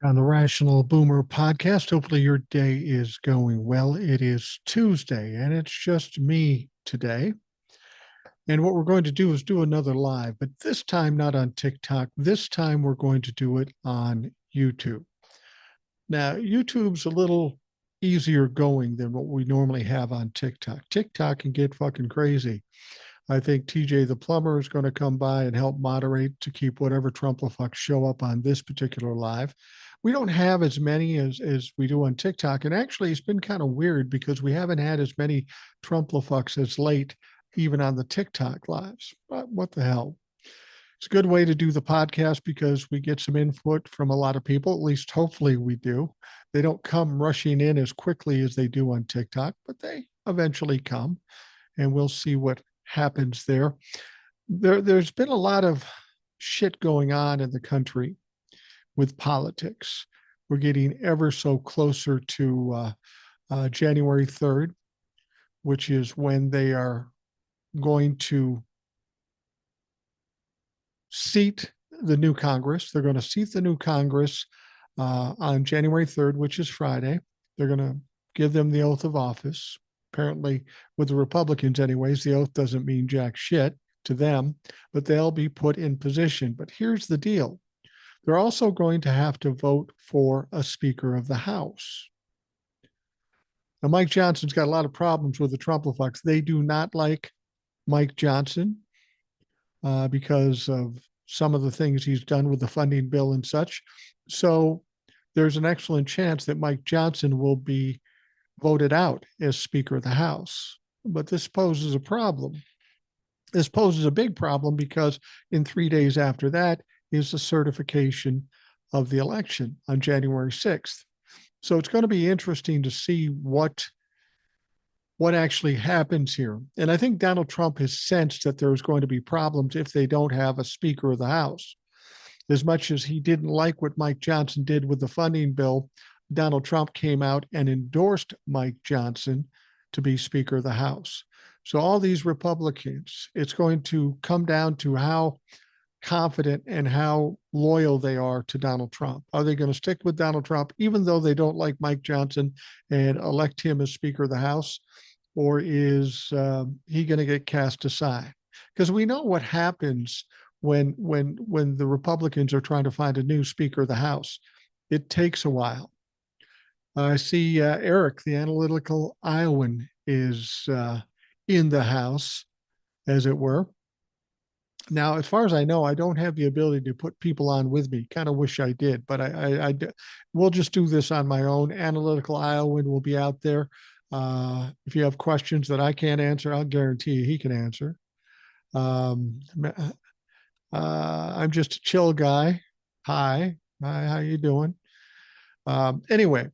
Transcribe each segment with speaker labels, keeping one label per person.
Speaker 1: On the Rational Boomer podcast. Hopefully, your day is going well. It is Tuesday, and it's just me today. And what we're going to do is do another live, but this time not on TikTok. This time we're going to do it on YouTube. Now, YouTube's a little easier going than what we normally have on TikTok. TikTok can get fucking crazy. I think TJ the plumber is going to come by and help moderate to keep whatever Trumplefucks show up on this particular live. We don't have as many as we do on TikTok. And actually, it's been kind of weird because we haven't had as many Trumplefucks as late, even on the TikTok lives. But what the hell? It's a good way to do the podcast because we get some input from a lot of people. At least, hopefully, we do. They don't come rushing in as quickly as they do on TikTok, but they eventually come, and we'll see what happens there. There's been a lot of shit going on in the country with politics. We're getting ever so closer to January 3rd, which is when they are going to seat the new Congress. They're going to seat the new Congress on January 3rd, which is Friday. They're going to give them the oath of office. Apparently, with the Republicans, anyways, the oath doesn't mean jack shit to them, but they'll be put in position. But here's the deal. They're also going to have to vote for a Speaker of the House. Now, Mike Johnson's got a lot of problems with the Trumplifucks. They do not like Mike Johnson because of some of the things he's done with the funding bill and such. So there's an excellent chance that Mike Johnson will be voted out as Speaker of the House. But this poses a problem. This poses a big problem because in 3 days after that is the certification of the election on January 6th. So it's going to be interesting to see what actually happens here. And I think Donald Trump has sensed that there's going to be problems if they don't have a Speaker of the House. As much as he didn't like what Mike Johnson did with the funding bill, Donald Trump came out and endorsed Mike Johnson to be Speaker of the House. So all these Republicans, it's going to come down to how confident and how loyal they are to Donald Trump. Are they going to stick with Donald Trump, even though they don't like Mike Johnson, and elect him as Speaker of the House? Or is he going to get cast aside? Because we know what happens when the Republicans are trying to find a new Speaker of the House. It takes a while. I see Eric, the analytical Iowan, is in the House, as it were. Now, as far as I know, I don't have the ability to put people on with me. Kind of wish I did, but we'll just do this on my own. Analytical Iowan will be out there. If you have questions that I can't answer, I'll guarantee you he can answer. I'm just a chill guy. Hi, how you doing? Anyway,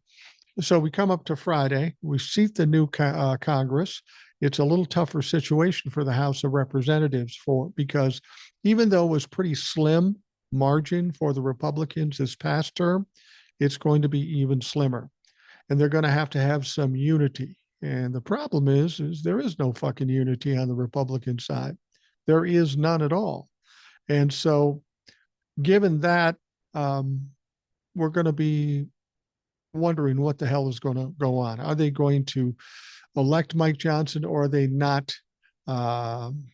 Speaker 1: so we come up to Friday. We seat the new Congress. It's a little tougher situation for the House of Representatives because even though it was pretty slim margin for the Republicans this past term, it's going to be even slimmer. And they're going to have some unity. And the problem is there is no fucking unity on the Republican side. There is none at all. And so given that, we're going to be wondering what the hell is going to go on. Are they going to elect Mike Johnson, or are they not going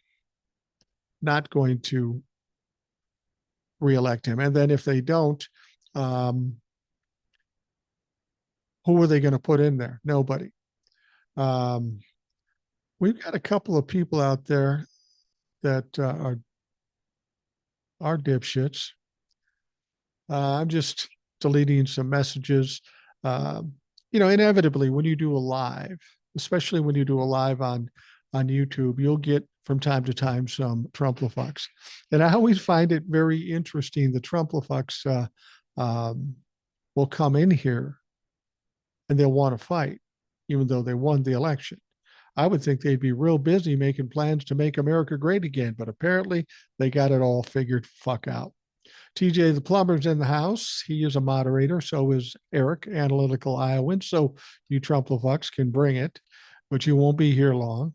Speaker 1: to reelect him? And then if they don't, who are they going to put in there? Nobody. We've got a couple of people out there that are dipshits. I'm just deleting some messages. Inevitably, when you do a live, especially when you do a live on YouTube, you'll get from time to time some Trumplifucks. And I always find it very interesting. The Trumplifucks will come in here and they'll want to fight, even though they won the election. I would think they'd be real busy making plans to make America great again, but apparently they got it all figured fuck out. TJ the plumber's in the house. He is a moderator. So is Eric, analytical Iowan. So you Trumplifucks can bring it, but you won't be here long.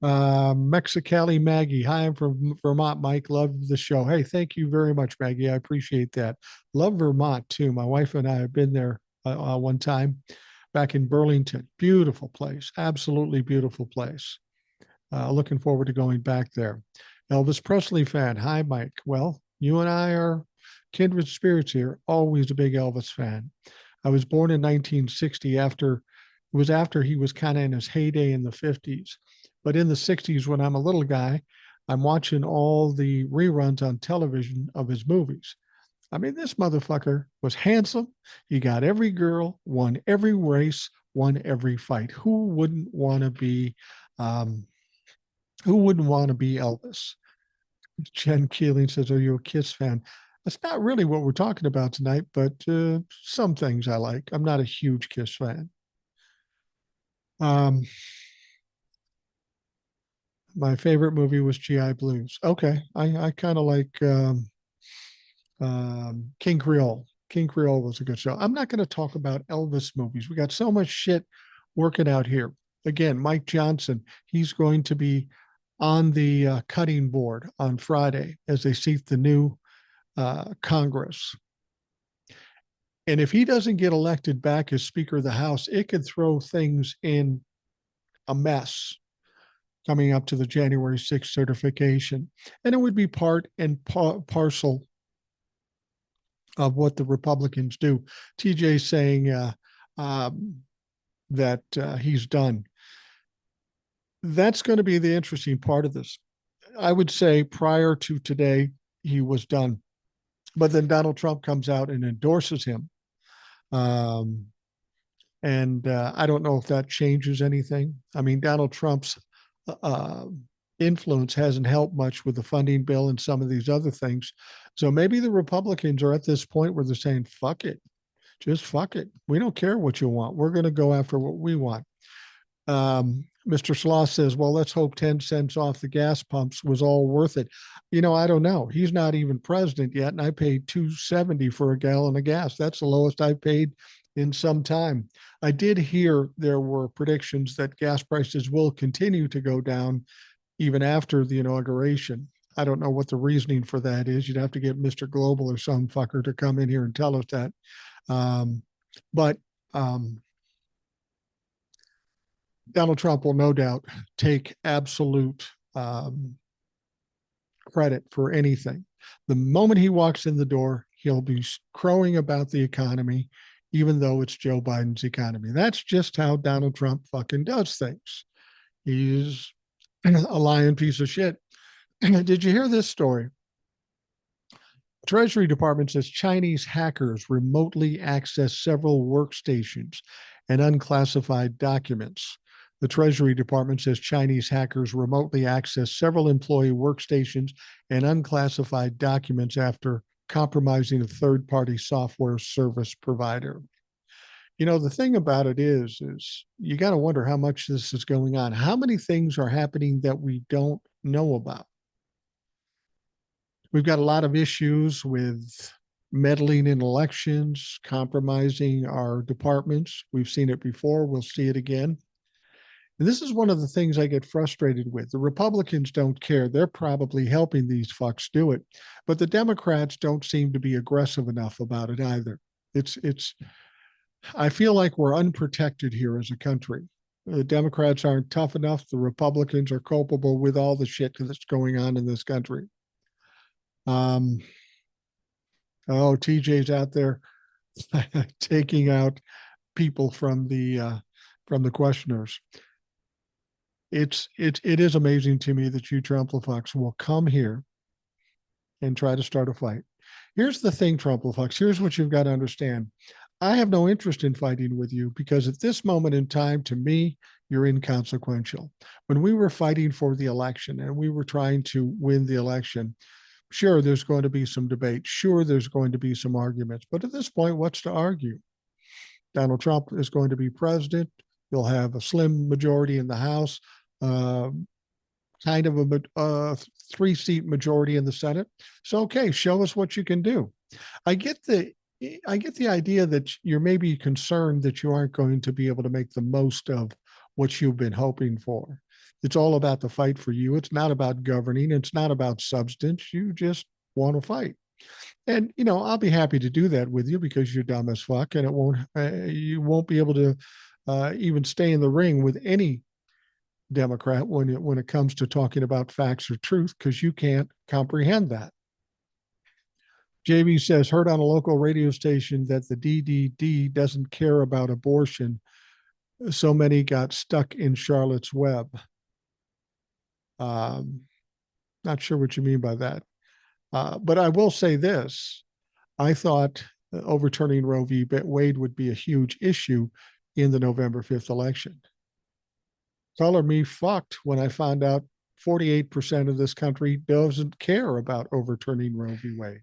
Speaker 1: Mexicali Maggie. Hi, I'm from Vermont, Mike. Love the show. Hey, thank you very much, Maggie. I appreciate that. Love Vermont too. My wife and I have been there one time back in Burlington. Beautiful place. Absolutely beautiful place. Looking forward to going back there. Elvis Presley fan. Hi, Mike. Well, you and I are kindred spirits here. Always a big Elvis fan. I was born in 1960 after it was after he was kind of in his heyday in the 50s. But in the 60s, when I'm a little guy, I'm watching all the reruns on television of his movies. I mean, this motherfucker was handsome. He got every girl, won every race, won every fight. Um, who wouldn't want to be Elvis? Jen Keeling says, "Are you a Kiss fan?" That's not really what we're talking about tonight, but some things I like. I'm not a huge Kiss fan. Um, my favorite movie was GI Blues. Okay, I kind of like King Creole. King Creole was a good show. I'm not going to talk about Elvis movies. We got so much shit working out here. Again, Mike Johnson, he's going to be on the cutting board on Friday as they seat the new Congress. And if he doesn't get elected back as Speaker of the House, it could throw things in a mess coming up to the January 6th certification. And it would be part and parcel of what the Republicans do. TJ saying that he's done. That's going to be the interesting part of this. I would say prior to today, he was done. But then Donald Trump comes out and endorses him. Um, and I don't know if that changes anything. I mean, Donald Trump's uh, influence hasn't helped much with the funding bill and some of these other things. So maybe the Republicans are at this point where they're saying, fuck it, just fuck it. We don't care what you want. We're going to go after what we want. Mr. Sloss says, well, let's hope 10 cents off the gas pumps was all worth it. You know, I don't know. He's not even president yet, and I paid $2.70 for a gallon of gas. That's the lowest I've paid in some time. I did hear there were predictions that gas prices will continue to go down even after the inauguration. I don't know what the reasoning for that is. You'd have to get Mr. Global or some fucker to come in here and tell us that. But Donald Trump will no doubt take absolute credit for anything. The moment he walks in the door, he'll be crowing about the economy, even though it's Joe Biden's economy. That's just how Donald Trump fucking does things. He's a lying piece of shit. Did you hear this story? Treasury Department says Chinese hackers remotely access several workstations and unclassified documents. The Treasury Department says Chinese hackers remotely access several employee workstations and unclassified documents after compromising a third-party software service provider. You know, the thing about it is you got to wonder how much this is going on. How many things are happening that we don't know about? We've got a lot of issues with meddling in elections, compromising our departments. We've seen it before. We'll see it again. And this is one of the things I get frustrated with. The Republicans don't care. They're probably helping these fucks do it. But the Democrats don't seem to be aggressive enough about it either. I feel like we're unprotected here as a country. The Democrats aren't tough enough. The Republicans are culpable with all the shit that's going on in this country. TJ's out there taking out people from the questioners. It is amazing to me that you Trump-fucks will come here and try to start a fight. Here's the thing, Trump-fucks. Here's what you've got to understand. I have no interest in fighting with you because at this moment in time, to me, you're inconsequential. When we were fighting for the election and we were trying to win the election, sure, there's going to be some debate. Sure, there's going to be some arguments. But at this point, what's to argue? Donald Trump is going to be president. You'll have a slim majority in the House, kind of a 3-seat majority in the Senate. So, okay, show us what you can do. I get the idea that you're maybe concerned that you aren't going to be able to make the most of what you've been hoping for. It's all about the fight for you. It's not about governing. It's not about substance. You just want to fight. And I'll be happy to do that with you because you're dumb as fuck, and you won't be able to even stay in the ring with any Democrat when it comes to talking about facts or truth because you can't comprehend that. JB says, heard on a local radio station that the DDD doesn't care about abortion. So many got stuck in Charlotte's Web. Not sure what you mean by that. But I will say this. I thought overturning Roe v. Wade would be a huge issue in the November 5th election. Color me fucked when I found out 48% of this country doesn't care about overturning Roe v. Wade.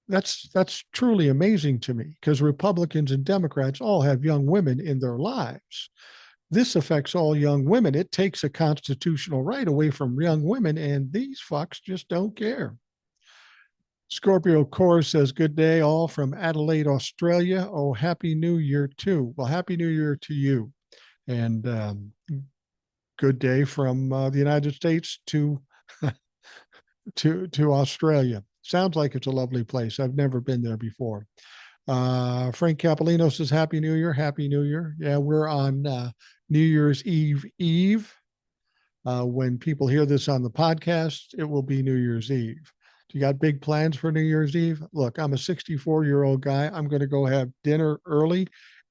Speaker 1: That's truly amazing to me because Republicans and Democrats all have young women in their lives. This affects all young women. It takes a constitutional right away from young women, and these fucks just don't care. Scorpio Core says, good day all from Adelaide, Australia. Oh, Happy New Year too. Well, Happy New Year to you. And good day from the United States to Australia. Sounds like it's a lovely place. I've never been there before. Frank Capolino says, Happy New Year. Happy New Year. Yeah, we're on New Year's Eve. When people hear this on the podcast, it will be New Year's Eve. Do you got big plans for New Year's Eve? Look, I'm a 64-year-old guy. I'm going to go have dinner early,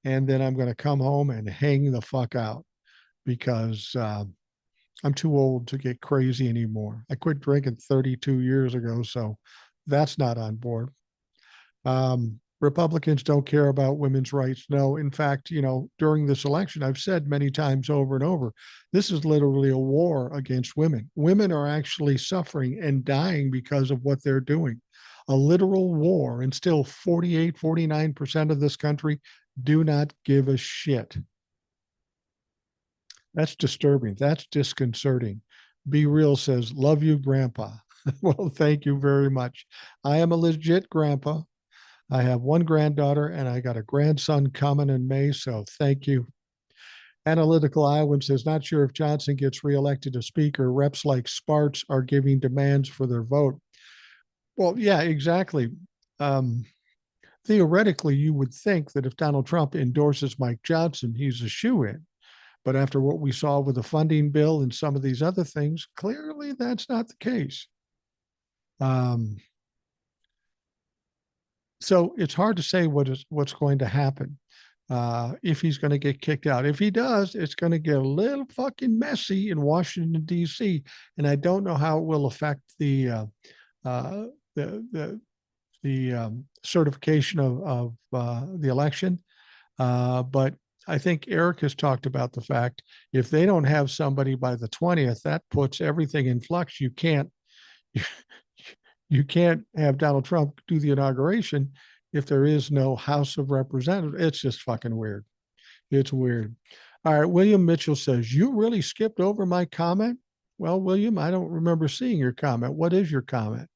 Speaker 1: and then I'm going to come home and hang the fuck out because I'm too old to get crazy anymore. I quit drinking 32 years ago, so that's not on board. Republicans don't care about women's rights. No, in fact, during this election, I've said many times over and over, this is literally a war against women. Women are actually suffering and dying because of what they're doing. A literal war, and still 48, 49% of this country do not give a shit. That's disturbing. That's disconcerting. Be Real says, love you, Grandpa. Well, thank you very much. I am a legit grandpa. I have one granddaughter and I got a grandson coming in May, so thank you. Analytical Iowan says, not sure if Johnson gets reelected as speaker. Reps like Sparts are giving demands for their vote. Well, yeah, exactly. Theoretically, you would think that if Donald Trump endorses Mike Johnson, he's a shoo-in. But after what we saw with the funding bill and some of these other things, clearly that's not the case. So it's hard to say what's going to happen if he's going to get kicked out. If he does, it's going to get a little fucking messy in Washington D.C. And I don't know how it will affect the certification of the election. But I think Eric has talked about the fact if they don't have somebody by the 20th, that puts everything in flux. You can't have Donald Trump do the inauguration if there is no House of Representatives. It's just fucking weird. It's weird. All right. William Mitchell says, you really skipped over my comment? Well, William, I don't remember seeing your comment. What is your comment?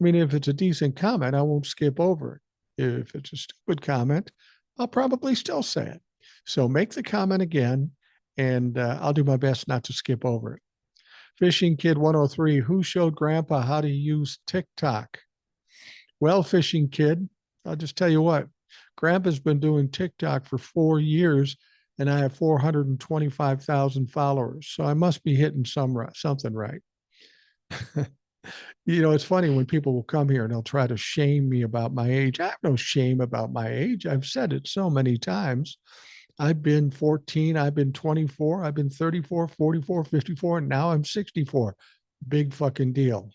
Speaker 1: I mean, if it's a decent comment, I won't skip over it. If it's a stupid comment, I'll probably still say it. So make the comment again, and I'll do my best not to skip over it. Fishing Kid 103, who showed Grandpa how to use TikTok? Well, Fishing Kid, I'll just tell you what, Grandpa's been doing TikTok for 4 years, and I have 425,000 followers. So I must be hitting something right. It's funny when people will come here and they'll try to shame me about my age. I have no shame about my age. I've said it so many times. I've been 14, I've been 24, I've been 34, 44, 54, and now I'm 64. Big fucking deal.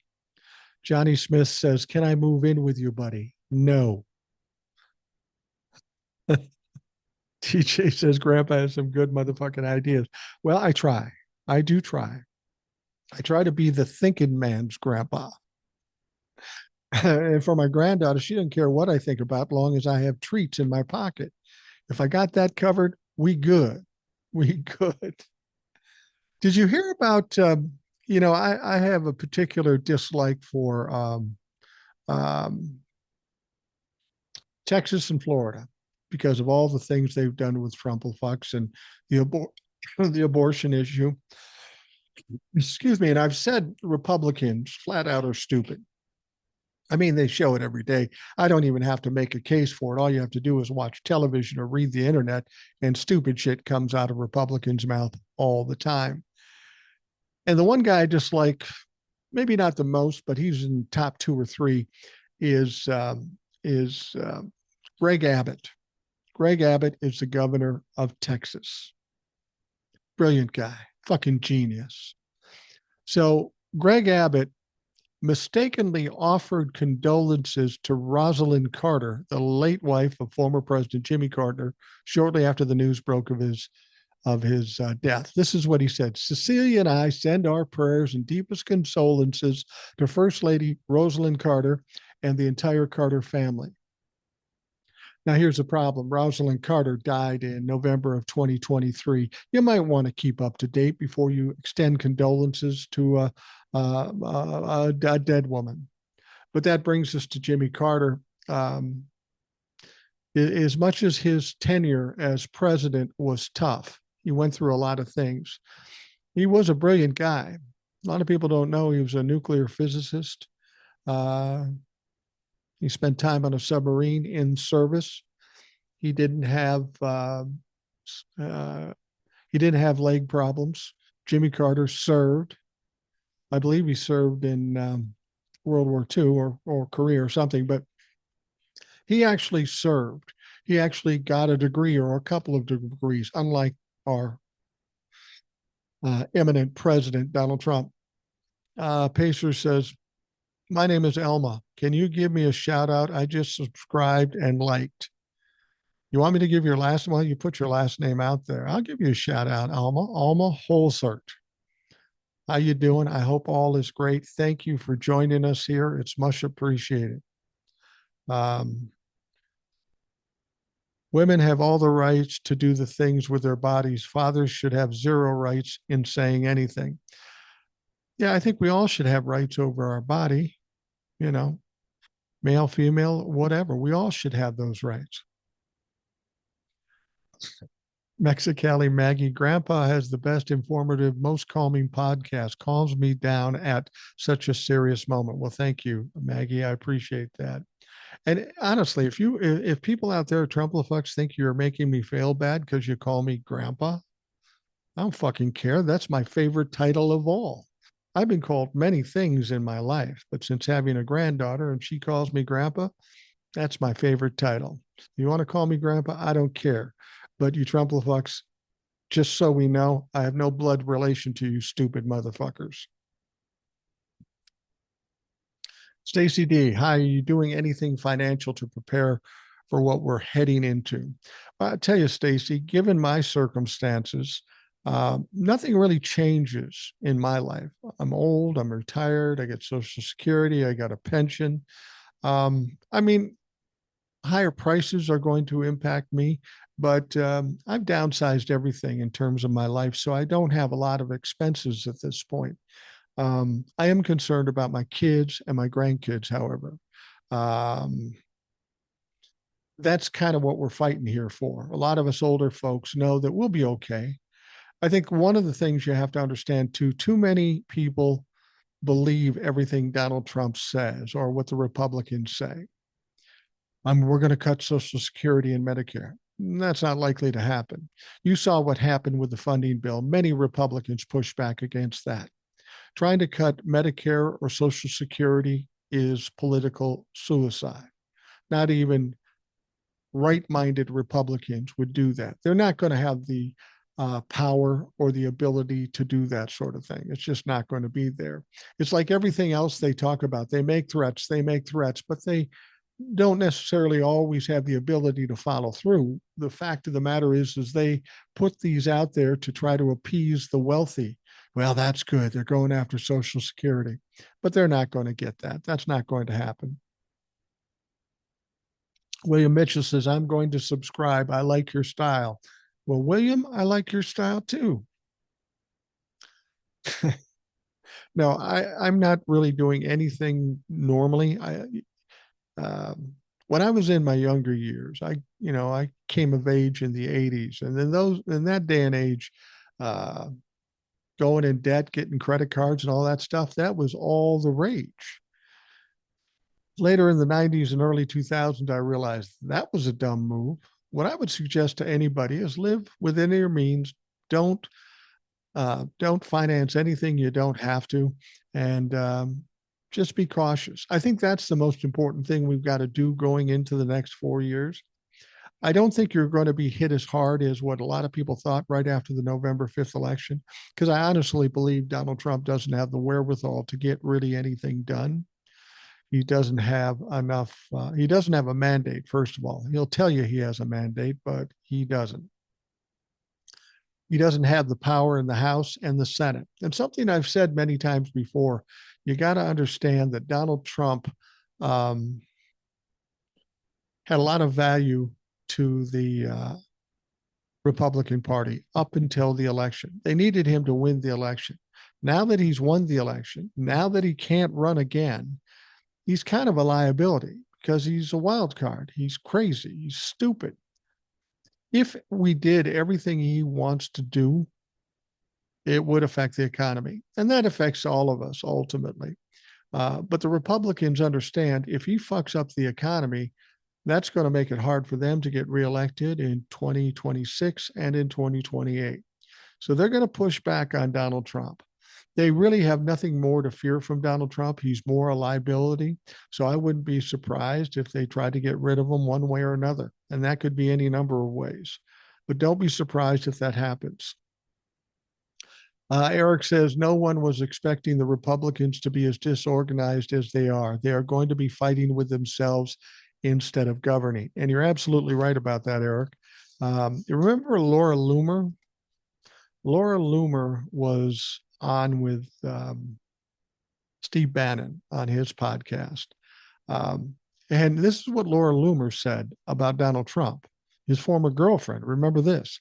Speaker 1: Johnny Smith says, can I move in with you, buddy? No. TJ says, Grandpa has some good motherfucking ideas. Well, I try. I do try. I try to be the thinking man's grandpa. And for my granddaughter, she doesn't care what I think about as long as I have treats in my pocket. If I got that covered, we good. We good. Did you hear about, I have a particular dislike for Texas and Florida because of all the things they've done with Trumplefucks and the, the abortion issue. Excuse me. And I've said Republicans flat out are stupid. I mean, they show it every day. I don't even have to make a case for it. All you have to do is watch television or read the internet, and stupid shit comes out of Republicans' mouth all the time. And the one guy I dislike, maybe not the most, but he's in top two or three, is is Greg Abbott. Greg Abbott is the governor of Texas. Brilliant guy, fucking genius. So Greg Abbott mistakenly offered condolences to Rosalind Carter, the late wife of former President Jimmy Carter, shortly after the news broke of his death. This is what he said: Cecilia and I send our prayers and deepest condolences to First Lady Rosalind Carter and the entire Carter family. Now, here's the problem. Rosalind Carter died in November of 2023. You might want to keep up to date before you extend condolences to a dead woman. But that brings us to Jimmy Carter. As much as his tenure as president was tough, he went through a lot of things. He was a brilliant guy. A lot of people don't know he was a nuclear physicist. Uh, he spent time on a submarine in service. He didn't have uh, he didn't have leg problems. Jimmy Carter served. I believe he served in World War II or Korea or something, but he actually served. He actually got a degree or a couple of degrees, unlike our eminent president, Donald Trump. Pacer says, my name is Elma. Can you give me a shout out? I just subscribed and liked. You want me to give your last one? Well, you put your last name out there. I'll give you a shout out, Alma. Alma Holsert. How you doing? I hope all is great. Thank you for joining us here. It's much appreciated. Um, Women have all the rights to do the things with their bodies. Fathers should have zero rights in saying anything. Yeah, I think we all should have rights over our body, you know, male, female, whatever. We all should have those rights. Mexicali Maggie, Grandpa has the best informative, most calming podcast. Calms me down at such a serious moment. Well, thank you, Maggie. I appreciate that. And honestly, if people out there, Trumplefucks, think you're making me feel bad because you call me Grandpa, I don't fucking care. That's my favorite title of all. I've been called many things in my life, but since having a granddaughter and she calls me Grandpa, that's my favorite title. You want to call me Grandpa? I don't care. But you Trumplefucks, just so we know, I have no blood relation to you stupid motherfuckers. Stacy D, hi, are you doing anything financial to prepare for what we're heading into? I'll tell you, Stacy, given my circumstances, nothing really changes in my life. I'm old, I'm retired, I get Social Security, I got a pension. I mean, higher prices are going to impact me, but I've downsized everything in terms of my life, so I don't have a lot of expenses at this point. I am concerned about my kids and my grandkids, however. Um, that's kind of what we're fighting here for. A lot of us older folks know that we'll be okay. I think one of the things you have to understand too many people believe everything Donald Trump says or what the Republicans say. We're going to cut Social Security and Medicare. That's not likely to happen. You saw what happened with the funding bill. Many Republicans pushed back against that. Trying to cut Medicare or Social Security is political suicide. Not even right-minded Republicans would do that. They're not going to have the power or the ability to do that sort of thing. It's just not going to be there. It's like everything else they talk about. They make threats, but they don't necessarily always have the ability to follow through. The fact of the matter is they put these out there to try to appease the wealthy. Well, that's good. They're going after Social Security, but they're not going to get that. That's not going to happen. William Mitchell says, I'm going to subscribe. I like your style. Well, William, I like your style too. No, I'm not really doing anything normally. When I was in my younger years, I came of age in the 80s. And then in that day and age, uh, going in debt, getting credit cards and all that stuff. That was all the rage. Later in the 90s and early 2000s, I realized that was a dumb move. What I would suggest to anybody is live within your means. Don't don't finance anything you don't have to, and just be cautious. I think that's the most important thing we've got to do going into the next 4 years. I don't think you're going to be hit as hard as what a lot of people thought right after the November 5th election, because I honestly believe Donald Trump doesn't have the wherewithal to get really anything done. He doesn't have enough. He doesn't have a mandate, first of all. He'll tell you he has a mandate, but he doesn't. He doesn't have the power in the House and the Senate. And something I've said many times before, you got to understand that Donald Trump um, had a lot of value to the Republican Party up until the election. They needed him to win the election. Now that he's won the election, now that he can't run again, he's kind of a liability because he's a wild card. He's crazy. He's stupid. If we did everything he wants to do, it would affect the economy. And that affects all of us ultimately. But the Republicans understand if he fucks up the economy, that's going to make it hard for them to get reelected in 2026 and in 2028. So they're going to push back on Donald Trump. They really have nothing more to fear from Donald Trump. He's more a liability. So I wouldn't be surprised if they tried to get rid of him one way or another. And that could be any number of ways. But don't be surprised if that happens. Eric says no one was expecting the Republicans to be as disorganized as they are. They are going to be fighting with themselves instead of governing. And you're absolutely right about that, Eric. You remember Laura Loomer? Laura Loomer was on with Steve Bannon on his podcast. And this is what Laura Loomer said about Donald Trump, his former girlfriend. Remember this.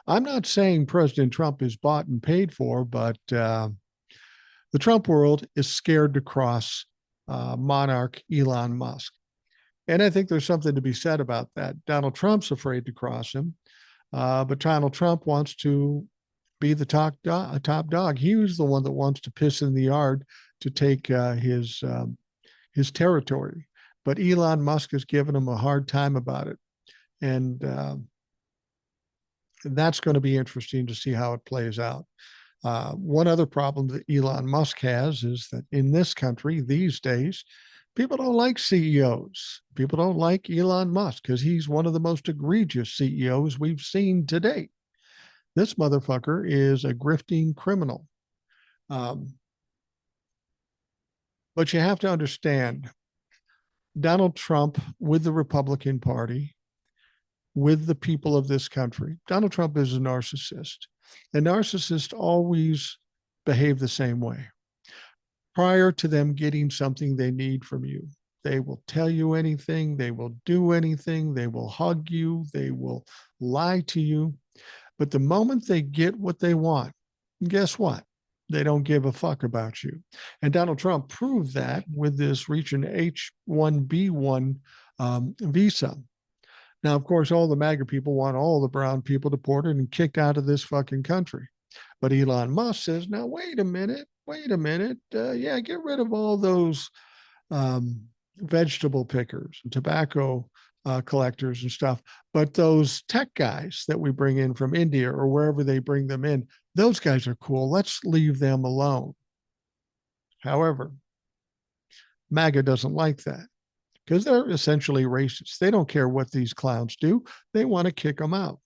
Speaker 1: I'm not saying President Trump is bought and paid for, but the Trump world is scared to cross monarch Elon Musk. And I think there's something to be said about that. Donald Trump's afraid to cross him, but Donald Trump wants to be the top dog. He was the one that wants to piss in the yard to take his territory. But Elon Musk has given him a hard time about it. And that's going to be interesting to see how it plays out. One other problem that Elon Musk has is that in this country these days, people don't like CEOs. People don't like Elon Musk because he's one of the most egregious CEOs we've seen to date. This motherfucker is a grifting criminal. But you have to understand, Donald Trump with the Republican Party, with the people of this country, Donald Trump is a narcissist. And narcissists always behave the same way. Prior to them getting something they need from you, they will tell you anything, they will do anything, they will hug you, they will lie to you. But the moment they get what they want, guess what? They don't give a fuck about you. And Donald Trump proved that with this reaching H-1B1 visa. Now, of course, all the MAGA people want all the brown people deported and kicked out of this fucking country. But Elon Musk says, now, wait a minute. Yeah, get rid of all those vegetable pickers and tobacco collectors and stuff. But those tech guys that we bring in from India or wherever they bring them in, those guys are cool. Let's leave them alone. However, MAGA doesn't like that because they're essentially racist. They don't care what these clowns do. They want to kick them out.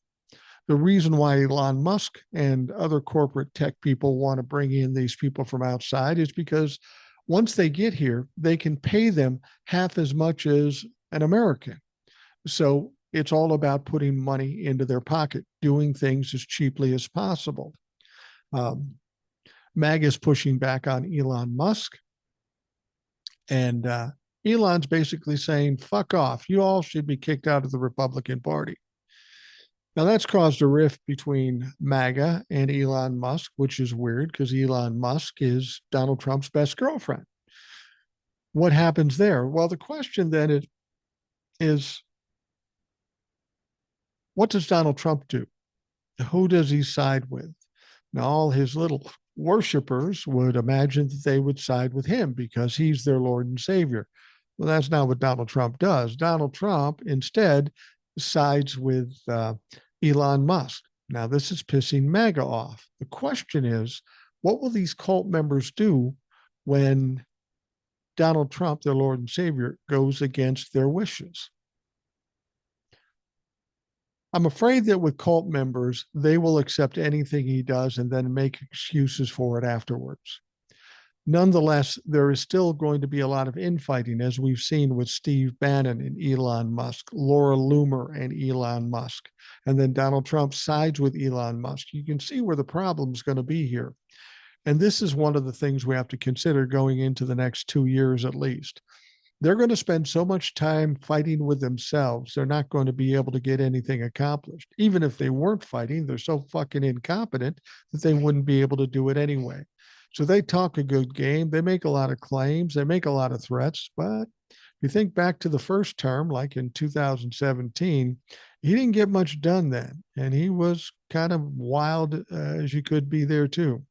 Speaker 1: The reason why Elon Musk and other corporate tech people want to bring in these people from outside is because once they get here, they can pay them half as much as an American. So it's all about putting money into their pocket, doing things as cheaply as possible. MAGA is pushing back on Elon Musk. And Elon's basically saying, fuck off. You all should be kicked out of the Republican Party. Now, that's caused a rift between MAGA and Elon Musk, which is weird because Elon Musk is Donald Trump's best girlfriend. What happens there? Well, the question then is what does Donald Trump do? Who does he side with? Now, all his little worshipers would imagine that they would side with him because he's their Lord and Savior. Well, that's not what Donald Trump does. Donald Trump instead sides with Elon Musk. Now, this is pissing MAGA off. The question is, what will these cult members do when Donald Trump, their Lord and Savior, goes against their wishes? I'm afraid that with cult members, they will accept anything he does and then make excuses for it afterwards. Nonetheless, there is still going to be a lot of infighting, as we've seen with Steve Bannon and Elon Musk, Laura Loomer and Elon Musk, and then Donald Trump sides with Elon Musk. You can see where the problem is going to be here. And this is one of the things we have to consider going into the next 2 years at least. They're going to spend so much time fighting with themselves, they're not going to be able to get anything accomplished. Even if they weren't fighting, they're so fucking incompetent that they wouldn't be able to do it anyway. So they talk a good game. They make a lot of claims. They make a lot of threats. But if you think back to the first term, like in 2017, he didn't get much done then. And he was kind of wild as you could be there too.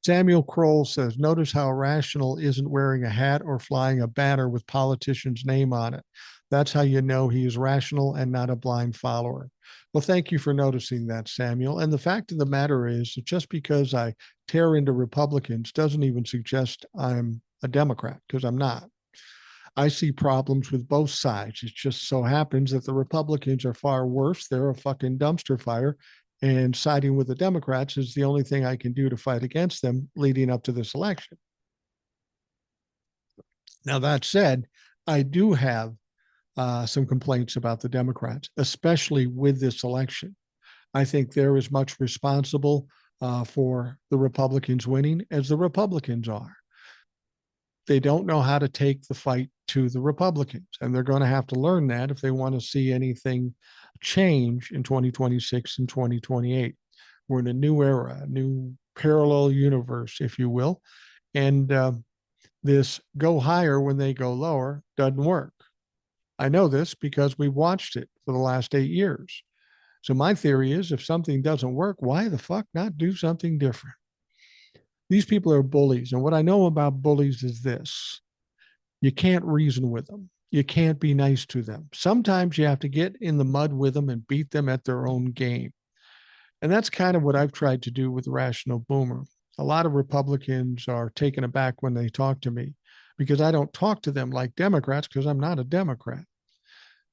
Speaker 1: Samuel Kroll says, notice how Rational isn't wearing a hat or flying a banner with politician's name on it. That's how you know he is rational and not a blind follower. Well, thank you for noticing that, Samuel. And the fact of the matter is that just because I tear into Republicans doesn't even suggest I'm a Democrat, because I'm not. I see problems with both sides. It just so happens that the Republicans are far worse. They're a fucking dumpster fire. And siding with the Democrats is the only thing I can do to fight against them leading up to this election. Now, that said, I do have some complaints about the Democrats, especially with this election. I think they're as much responsible for the Republicans winning as the Republicans are. They don't know how to take the fight to the Republicans, and they're going to have to learn that if they want to see anything change in 2026 and 2028. We're in a new era, a new parallel universe, if you will, and this go higher when they go lower doesn't work. I know this because we watched it for the last 8 years. So my theory is if something doesn't work, why the fuck not do something different? These people are bullies. And what I know about bullies is this: you can't reason with them. You can't be nice to them. Sometimes you have to get in the mud with them and beat them at their own game. And that's kind of what I've tried to do with Rational Boomer. A lot of Republicans are taken aback when they talk to me because I don't talk to them like Democrats because I'm not a Democrat.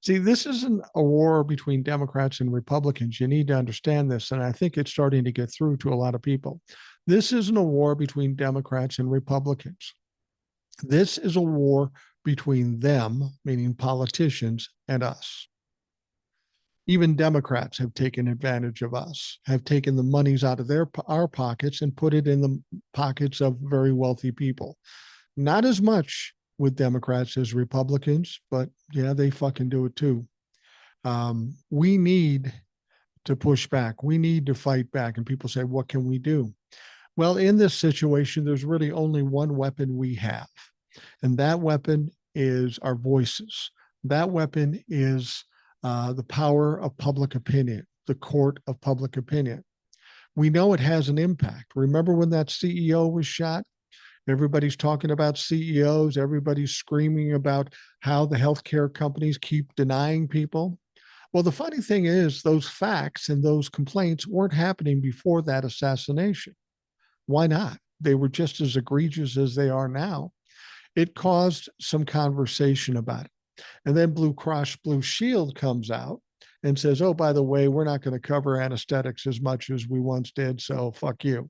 Speaker 1: See, this isn't a war between Democrats and Republicans. You need to understand this. And I think it's starting to get through to a lot of people. This isn't a war between Democrats and Republicans. This is a war between them, meaning politicians, and us. Even Democrats have taken advantage of us, have taken the monies out of our pockets and put it in the pockets of very wealthy people. Not as much with Democrats as Republicans, but yeah, they fucking do it too. We need to push back. We need to fight back. And people say, what can we do? Well, in this situation, there's really only one weapon we have, and that weapon is our voices. That weapon is the power of public opinion, the court of public opinion. We know it has an impact. Remember when that CEO was shot? Everybody's talking about CEOs. Everybody's screaming about how the healthcare companies keep denying people. Well, the funny thing is those facts and those complaints weren't happening before that assassination. Why not? They were just as egregious as they are now. It caused some conversation about it. And then Blue Cross Blue Shield comes out and says, oh, by the way, we're not going to cover anesthetics as much as we once did, so fuck you.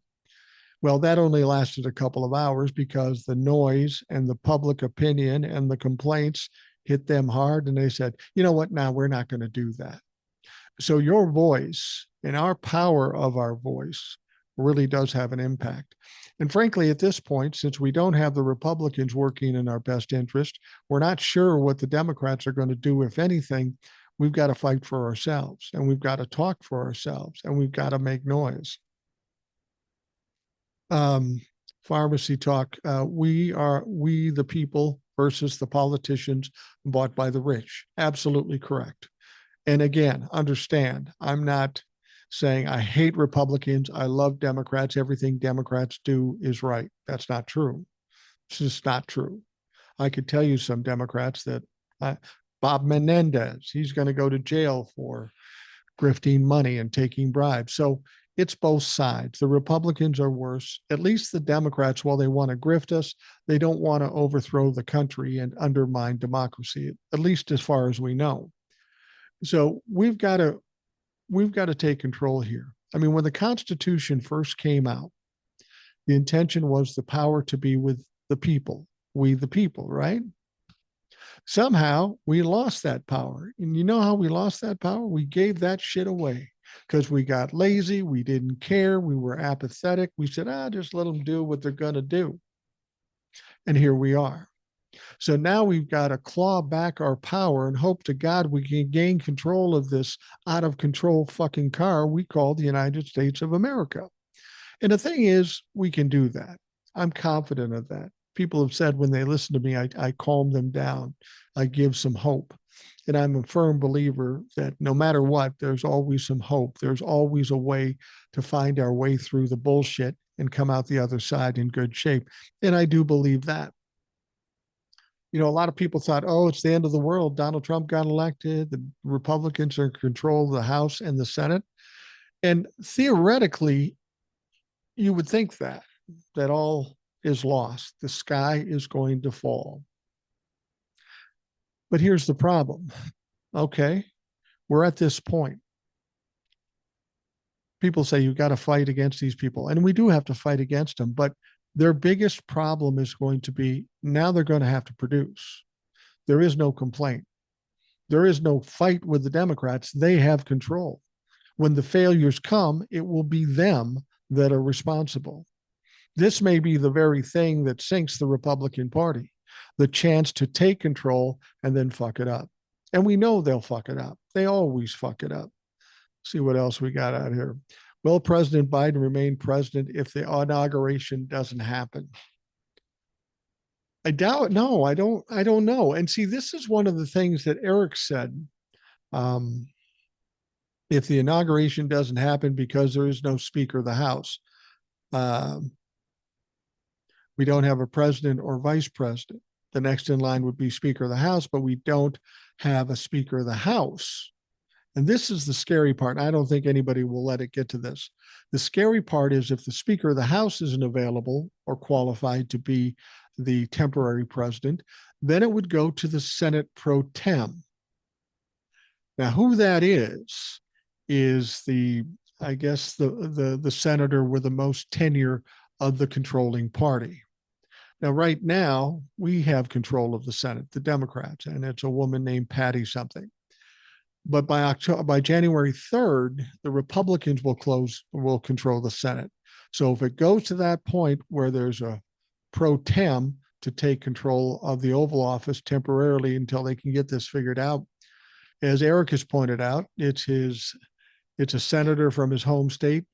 Speaker 1: Well, that only lasted a couple of hours because the noise and the public opinion and the complaints hit them hard. And they said, you know what? Now we're not going to do that. So your voice and our power of our voice really does have an impact. And frankly, at this point, since we don't have the Republicans working in our best interest, we're not sure what the Democrats are going to do, if anything. We've got to fight for ourselves, and we've got to talk for ourselves, and we've got to make noise. Pharmacy talk. We the people versus the politicians bought by the rich. Absolutely correct. And again, understand, I'm not saying, I hate Republicans. I love Democrats. Everything Democrats do is right. That's not true. It's just not true. I could tell you some Democrats that Bob Menendez, he's going to go to jail for grifting money and taking bribes. So it's both sides. The Republicans are worse. At least the Democrats, while they want to grift us, they don't want to overthrow the country and undermine democracy, at least as far as we know. So we've got to take control here. I mean, when the Constitution first came out, the intention was the power to be with the people, we the people, right? Somehow we lost that power. And you know how we lost that power? We gave that shit away because we got lazy. We didn't care. We were apathetic. We said, just let them do what they're going to do. And here we are. So now we've got to claw back our power and hope to God we can gain control of this out of control fucking car we call the United States of America. And the thing is, we can do that. I'm confident of that. People have said when they listen to me, I calm them down. I give some hope. And I'm a firm believer that no matter what, there's always some hope. There's always a way to find our way through the bullshit and come out the other side in good shape. And I do believe that. A lot of people thought, it's the end of the world. Donald Trump got elected. The Republicans are in control of the House and the Senate. And theoretically, you would think that all is lost. The sky is going to fall. But here's the problem. Okay, we're at this point. People say you've got to fight against these people. And we do have to fight against them. But their biggest problem is going to be now they're going to have to produce. There is no complaint. There is no fight with the Democrats. They have control. When the failures come, it will be them that are responsible. This may be the very thing that sinks the Republican Party, the chance to take control and then fuck it up. And we know they'll fuck it up. They always fuck it up. See what else we got out here. Will President Biden remain president if the inauguration doesn't happen? I doubt. No, I don't know. And see, this is one of the things that Eric said. If the inauguration doesn't happen because there is no Speaker of the House, we don't have a president or vice president. The next in line would be Speaker of the House, but we don't have a Speaker of the House. And this is the scary part. I don't think anybody will let it get to this. The scary part is if the Speaker of the House isn't available or qualified to be the temporary president, then it would go to the Senate pro tem. Now, who that is I guess the senator with the most tenure of the controlling party. Now, right now, we have control of the Senate, the Democrats, and it's a woman named Patty something. But by January 3rd, the Republicans will control the Senate. So if it goes to that point where there's a pro tem to take control of the Oval Office temporarily until they can get this figured out, as Eric has pointed out, it's a senator from his home state,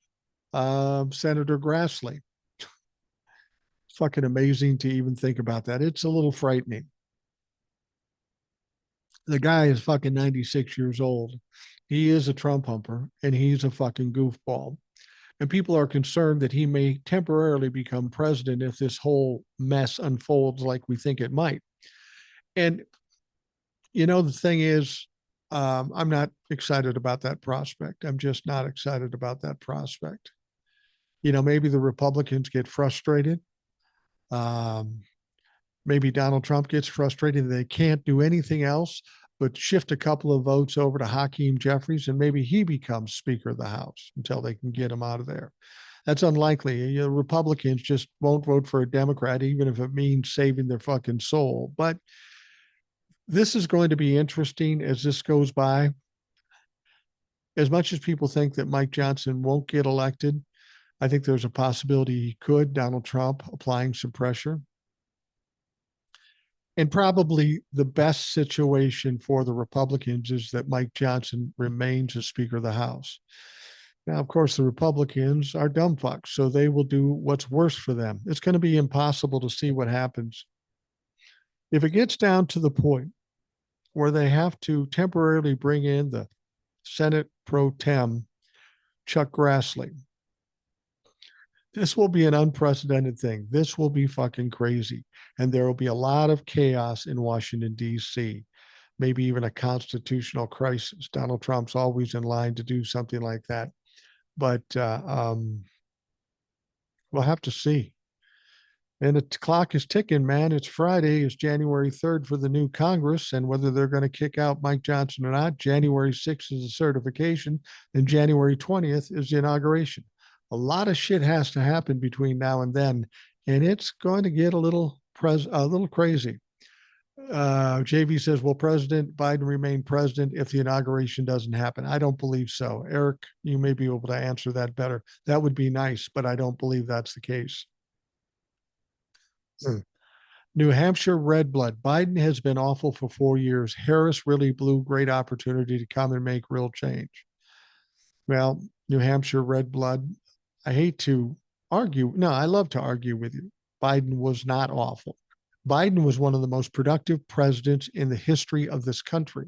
Speaker 1: Senator Grassley. It's fucking amazing to even think about that. It's a little frightening. The guy is fucking 96 years old. He is a Trump humper and he's a fucking goofball. And people are concerned that he may temporarily become president if this whole mess unfolds like we think it might. And, the thing is, I'm not excited about that prospect. I'm just not excited about that prospect. Maybe the Republicans get frustrated. Maybe Donald Trump gets frustrated and they can't do anything else but shift a couple of votes over to Hakeem Jeffries, and maybe he becomes Speaker of the House until they can get him out of there. That's unlikely. Republicans just won't vote for a Democrat, even if it means saving their fucking soul. But this is going to be interesting as this goes by. As much as people think that Mike Johnson won't get elected, I think there's a possibility he could, Donald Trump applying some pressure. And probably the best situation for the Republicans is that Mike Johnson remains as Speaker of the House. Now, of course, the Republicans are dumb fucks, so they will do what's worse for them. It's going to be impossible to see what happens. If it gets down to the point where they have to temporarily bring in the Senate pro tem Chuck Grassley. This will be an unprecedented thing. This will be fucking crazy. And there will be a lot of chaos in Washington, D.C., maybe even a constitutional crisis. Donald Trump's always in line to do something like that. But we'll have to see. And the clock is ticking, man. It's Friday. It's January 3rd for the new Congress. And whether they're going to kick out Mike Johnson or not, January 6th is the certification. And January 20th is the inauguration. A lot of shit has to happen between now and then. And it's going to get a little crazy. JV says, will President Biden remain president if the inauguration doesn't happen? I don't believe so. Eric, you may be able to answer that better. That would be nice, but I don't believe that's the case. New Hampshire red blood. Biden has been awful for 4 years. Harris really blew great opportunity to come and make real change. Well, New Hampshire red blood. I hate to argue. No, I love to argue with you. Biden was not awful. Biden was one of the most productive presidents in the history of this country.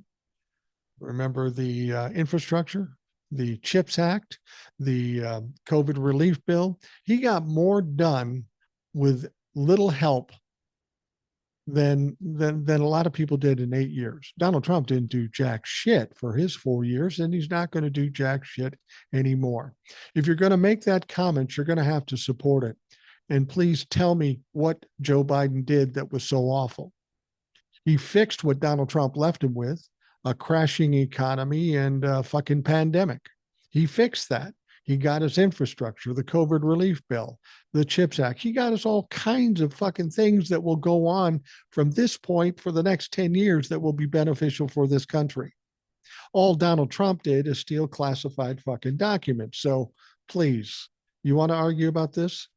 Speaker 1: Remember the infrastructure, the CHIPS Act, the COVID relief bill. He got more done with little help than a lot of people did in 8 years. Donald Trump didn't do jack shit for his 4 years, and he's not going to do jack shit anymore. If you're going to make that comment, you're going to have to support it. And please tell me what Joe Biden did that was so awful. He fixed what Donald Trump left him with, a crashing economy and a fucking pandemic. He fixed that. He got us infrastructure, the COVID relief bill, the CHIPS Act. He got us all kinds of fucking things that will go on from this point for the next 10 years that will be beneficial for this country. All Donald Trump did is steal classified fucking documents. So please, you want to argue about this?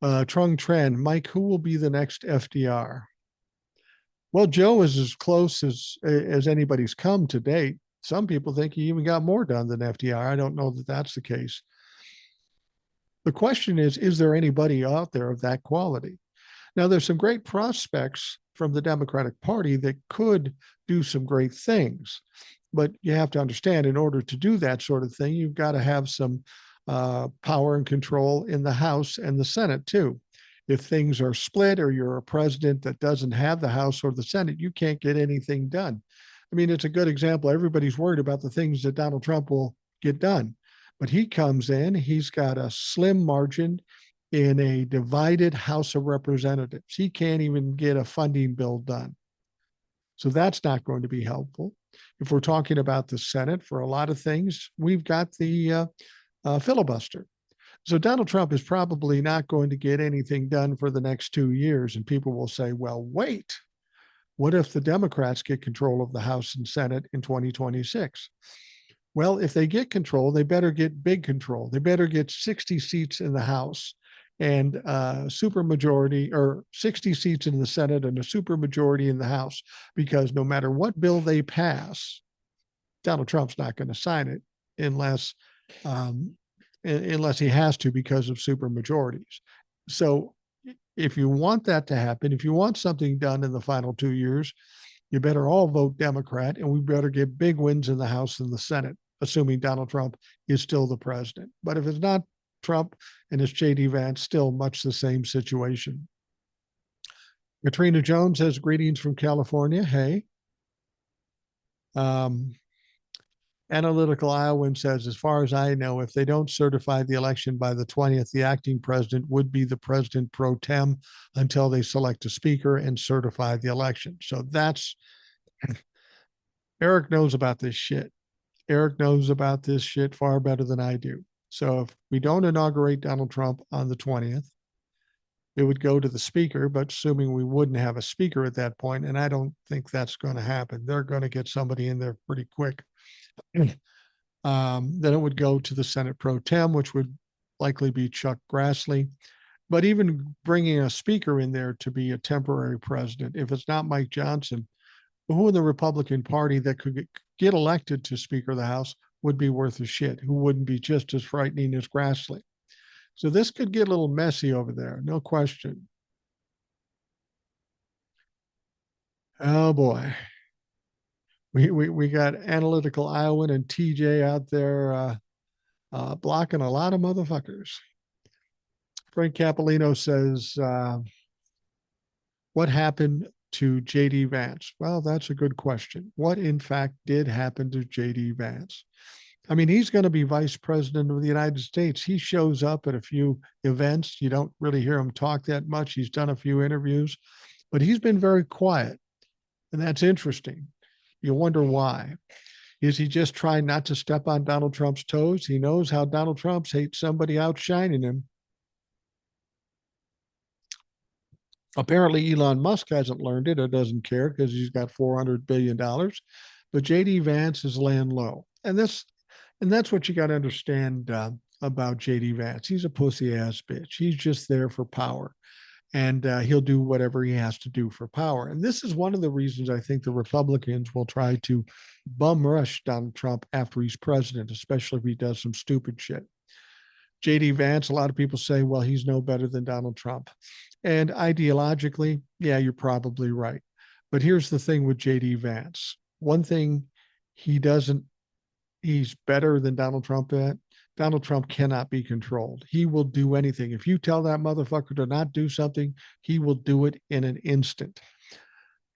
Speaker 1: Trung Tran, Mike, who will be the next FDR? Well, Joe is as close as anybody's come to date. Some people think he even got more done than FDR. I don't know that that's the case. The question is there anybody out there of that quality? Now, there's some great prospects from the Democratic Party that could do some great things. But you have to understand, in order to do that sort of thing, you've got to have some power and control in the House and the Senate, too. If things are split or you're a president that doesn't have the House or the Senate, you can't get anything done. I mean, it's a good example. Everybody's worried about the things that Donald Trump will get done. But he comes in, he's got a slim margin in a divided House of Representatives. He can't even get a funding bill done. So that's not going to be helpful. If we're talking about the Senate, for a lot of things, we've got the filibuster. So Donald Trump is probably not going to get anything done for the next 2 years. And people will say, well, wait. What if the Democrats get control of the House and Senate in 2026? Well, if they get control, they better get big control. They better get 60 seats in the House and supermajority, or 60 seats in the Senate and a supermajority in the House, because no matter what bill they pass, Donald Trump's not going to sign it unless he has to because of supermajorities. So if you want that to happen, if you want something done in the final 2 years, you better all vote Democrat, and we better get big wins in the House and the Senate, assuming Donald Trump is still the president. But if it's not Trump and it's J.D. Vance, still much the same situation. Katrina Jones says, greetings from California. Hey. Analytical Iowan says, as far as I know, if they don't certify the election by the 20th, the acting president would be the president pro tem until they select a speaker and certify the election. So that's, Eric knows about this shit. Eric knows about this shit far better than I do. So if we don't inaugurate Donald Trump on the 20th, it would go to the speaker, but assuming we wouldn't have a speaker at that point, and I don't think that's going to happen. They're going to get somebody in there pretty quick. Then it would go to the Senate pro tem, which would likely be Chuck Grassley. But even bringing a speaker in there to be a temporary president, if it's not Mike Johnson, who in the Republican Party that could get elected to Speaker of the House would be worth a shit, who wouldn't be just as frightening as Grassley. So this could get a little messy over there, no question. Oh boy. We got analytical Iowan and TJ out there blocking a lot of motherfuckers. Frank Capolino says, what happened to JD Vance? Well, that's a good question. What, in fact, did happen to JD Vance? I mean, he's going to be vice president of the United States. He shows up at a few events. You don't really hear him talk that much. He's done a few interviews, but he's been very quiet. And that's interesting. You wonder why. Is he just trying not to step on Donald Trump's toes? He knows how Donald Trump hates somebody outshining him. Apparently, Elon Musk hasn't learned it or doesn't care because he's got $400 billion. But JD Vance is laying low, and that's what you got to understand about JD Vance. He's a pussy ass bitch. He's just there for power, and he'll do whatever he has to do for power. And this is one of the reasons I think the Republicans will try to bum rush Donald Trump after he's president, especially if he does some stupid shit. JD Vance, a lot of people say, well, he's no better than Donald Trump. And ideologically, yeah, you're probably right. But here's the thing with JD Vance. One thing he doesn't, he's better than Donald Trump at. Donald Trump cannot be controlled. He will do anything. If you tell that motherfucker to not do something, he will do it in an instant.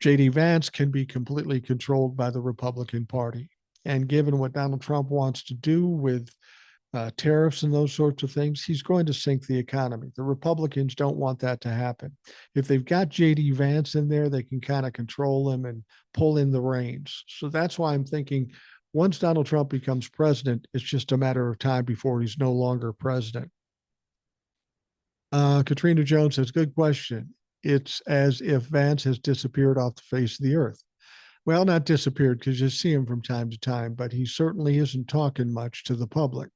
Speaker 1: JD Vance can be completely controlled by the Republican Party. And given what Donald Trump wants to do with tariffs and those sorts of things, he's going to sink the economy. The Republicans don't want that to happen. If they've got JD Vance in there, they can kind of control him and pull in the reins. So that's why I'm thinking once Donald Trump becomes president, it's just a matter of time before he's no longer president. Katrina Jones says, good question. It's as if Vance has disappeared off the face of the earth. Well, not disappeared because you see him from time to time, but he certainly isn't talking much to the public.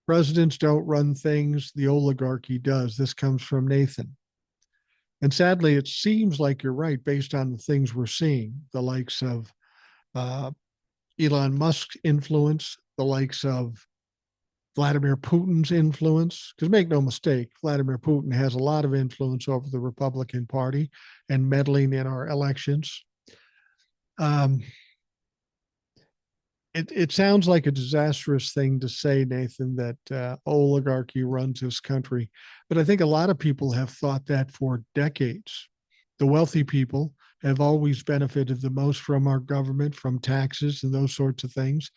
Speaker 1: Presidents don't run things, the oligarchy does. This comes from Nathan. And sadly, it seems like you're right based on the things we're seeing, the likes of Elon Musk's influence, the likes of Vladimir Putin's influence. Because make no mistake, Vladimir Putin has a lot of influence over the Republican Party and meddling in our elections. It sounds like a disastrous thing to say, Nathan, that oligarchy runs this country. But I think a lot of people have thought that for decades. The wealthy people have always benefited the most from our government, from taxes and those sorts of things.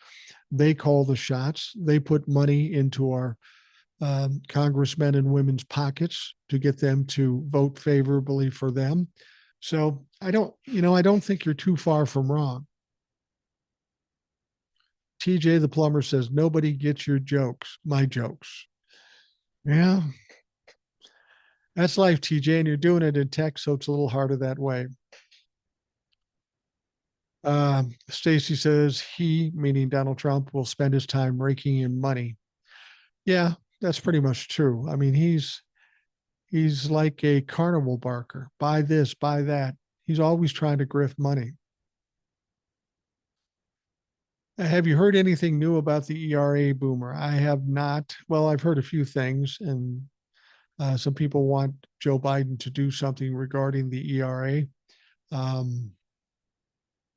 Speaker 1: They call the shots. They put money into our congressmen and women's pockets to get them to vote favorably for them. So I don't think you're too far from wrong. TJ the plumber says, nobody gets your jokes, my jokes. Yeah, that's life, TJ, and you're doing it in tech, so it's a little harder that way. Stacy says he, meaning Donald Trump, will spend his time raking in money. Yeah, that's pretty much true. I mean, he's like a carnival barker. Buy this, buy that. He's always trying to grift money. Have you heard anything new about the ERA boomer? I have not. Well, I've heard a few things, and some people want Joe Biden to do something regarding the ERA.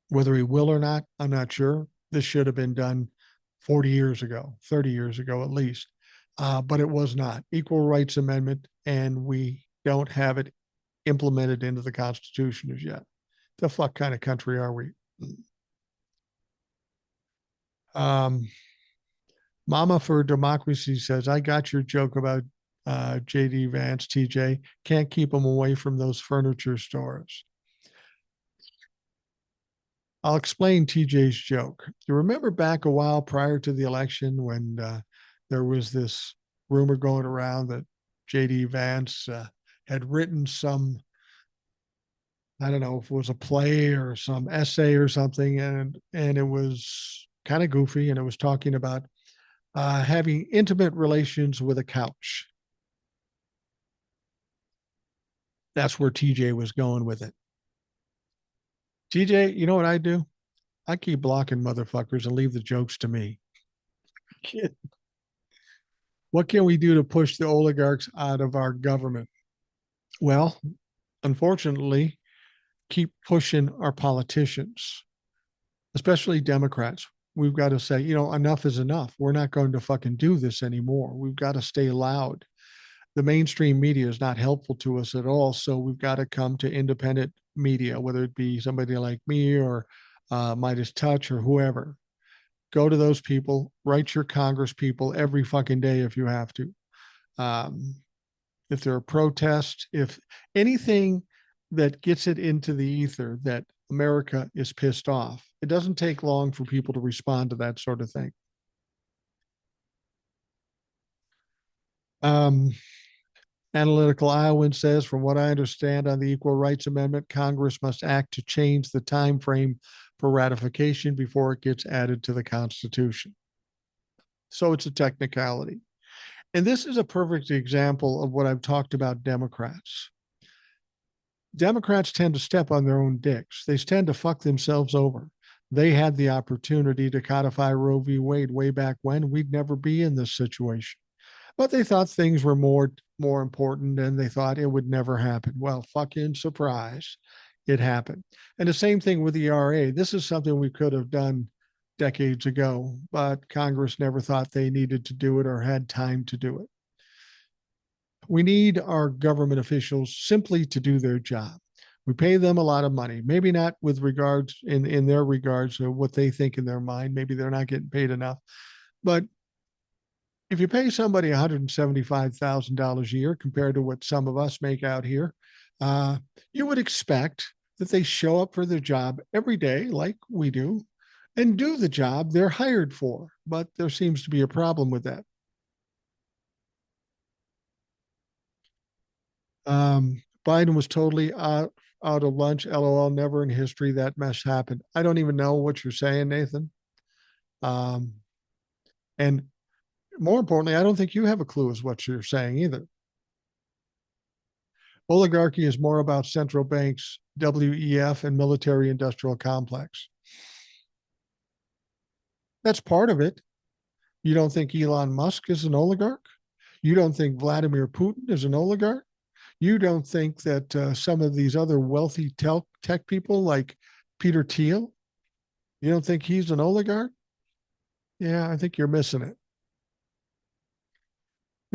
Speaker 1: Whether he will or not, I'm not sure. This should have been done 40 years ago, 30 years ago at least, but it was not. Equal Rights Amendment, and we don't have it implemented into the Constitution as yet. The fuck kind of country are we? Mama for Democracy says, I got your joke about JD Vance, TJ. Can't keep them away from those furniture stores. I'll explain TJ's joke. You remember back a while prior to the election when there was this rumor going around that JD Vance had written some, I don't know if it was a play or some essay or something, and it was kind of goofy, and it was talking about having intimate relations with a couch. That's where TJ was going with it. TJ, you know what I do? I keep blocking motherfuckers and leave the jokes to me. What can we do to push the oligarchs out of our government? Well, unfortunately, keep pushing our politicians, especially Democrats. We've got to say, enough is enough. We're not going to fucking do this anymore. We've got to stay loud. The mainstream media is not helpful to us at all. So we've got to come to independent media, whether it be somebody like me or Midas Touch or whoever. Go to those people, write your Congress people every fucking day if you have to. If there are protests, if anything that gets it into the ether that America is pissed off, it doesn't take long for people to respond to that sort of thing. Analytical Iowan says, from what I understand on the Equal Rights Amendment, Congress must act to change the time frame for ratification before it gets added to the Constitution. So it's a technicality. And this is a perfect example of what I've talked about Democrats. Democrats tend to step on their own dicks. They tend to fuck themselves over. They had the opportunity to codify Roe v. Wade way back when. We'd never be in this situation. But they thought things were more important and they thought it would never happen. Well, fucking surprise, it happened. And the same thing with the ERA. This is something we could have done decades ago, but Congress never thought they needed to do it or had time to do it. We need our government officials simply to do their job. We pay them a lot of money, maybe not with regards in their regards or what they think in their mind. Maybe they're not getting paid enough. But if you pay somebody $175,000 a year compared to what some of us make out here, you would expect that they show up for their job every day like we do and do the job they're hired for. But there seems to be a problem with that. Biden was totally out of lunch. LOL. Never in history that mess happened. I don't even know what you're saying, Nathan. And more importantly, I don't think you have a clue as what you're saying either. Oligarchy is more about central banks, WEF, and military industrial complex. That's part of it. You don't think Elon Musk is an oligarch? You don't think Vladimir Putin is an oligarch? You don't think that some of these other wealthy tech people like Peter Thiel, you don't think he's an oligarch? Yeah, I think you're missing it.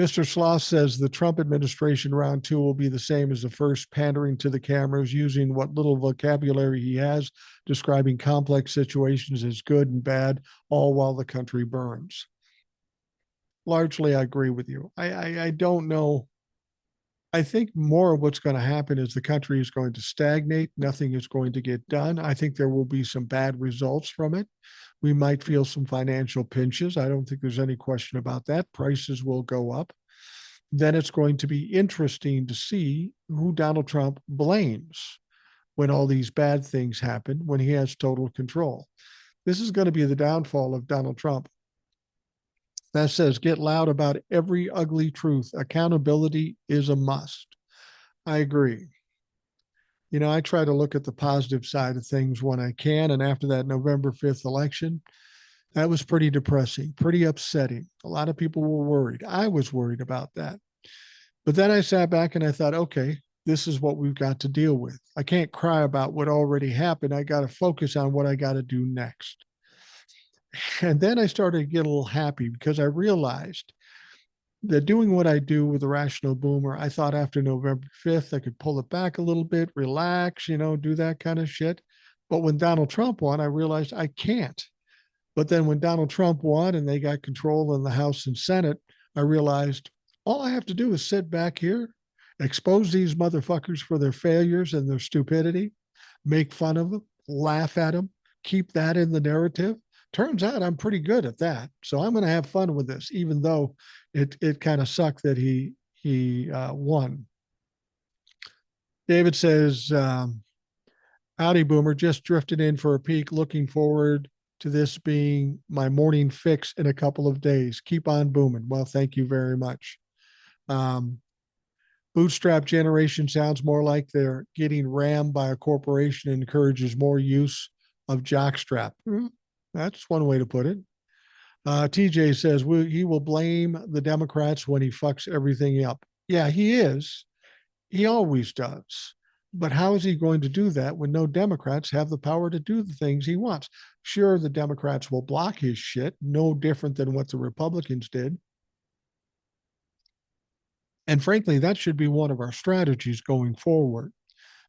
Speaker 1: Mr. Sloth says the Trump administration round two will be the same as the first, pandering to the cameras, using what little vocabulary he has, describing complex situations as good and bad, all while the country burns. Largely, I agree with you. I don't know. I think more of what's going to happen is the country is going to stagnate. Nothing is going to get done. I think there will be some bad results from it. We might feel some financial pinches. I don't think there's any question about that. Prices will go up. Then it's going to be interesting to see who Donald Trump blames when all these bad things happen, when he has total control. This is going to be the downfall of Donald Trump. That says, get loud about every ugly truth. Accountability is a must. I agree. I try to look at the positive side of things when I can. And after that November 5th election, that was pretty depressing, pretty upsetting. A lot of people were worried. I was worried about that. But then I sat back and I thought, okay, this is what we've got to deal with. I can't cry about what already happened. I got to focus on what I got to do next. And then I started to get a little happy because I realized that doing what I do with the Rational Boomer, I thought after November 5th, I could pull it back a little bit, relax, do that kind of shit. But when Donald Trump won, I realized I can't. But then when Donald Trump won and they got control in the House and Senate, I realized all I have to do is sit back here, expose these motherfuckers for their failures and their stupidity, make fun of them, laugh at them, keep that in the narrative. Turns out I'm pretty good at that. So I'm going to have fun with this, even though it kind of sucked that he won. David says, howdy, Boomer, just drifted in for a peek. Looking forward to this being my morning fix in a couple of days. Keep on booming. Well, thank you very much. Bootstrap generation sounds more like they're getting rammed by a corporation and encourages more use of jockstrap. That's one way to put it. TJ says he will blame the Democrats when he fucks everything up. Yeah, he is. He always does. But how is he going to do that when no Democrats have the power to do the things he wants? Sure, the Democrats will block his shit, no different than what the Republicans did. And frankly, that should be one of our strategies going forward.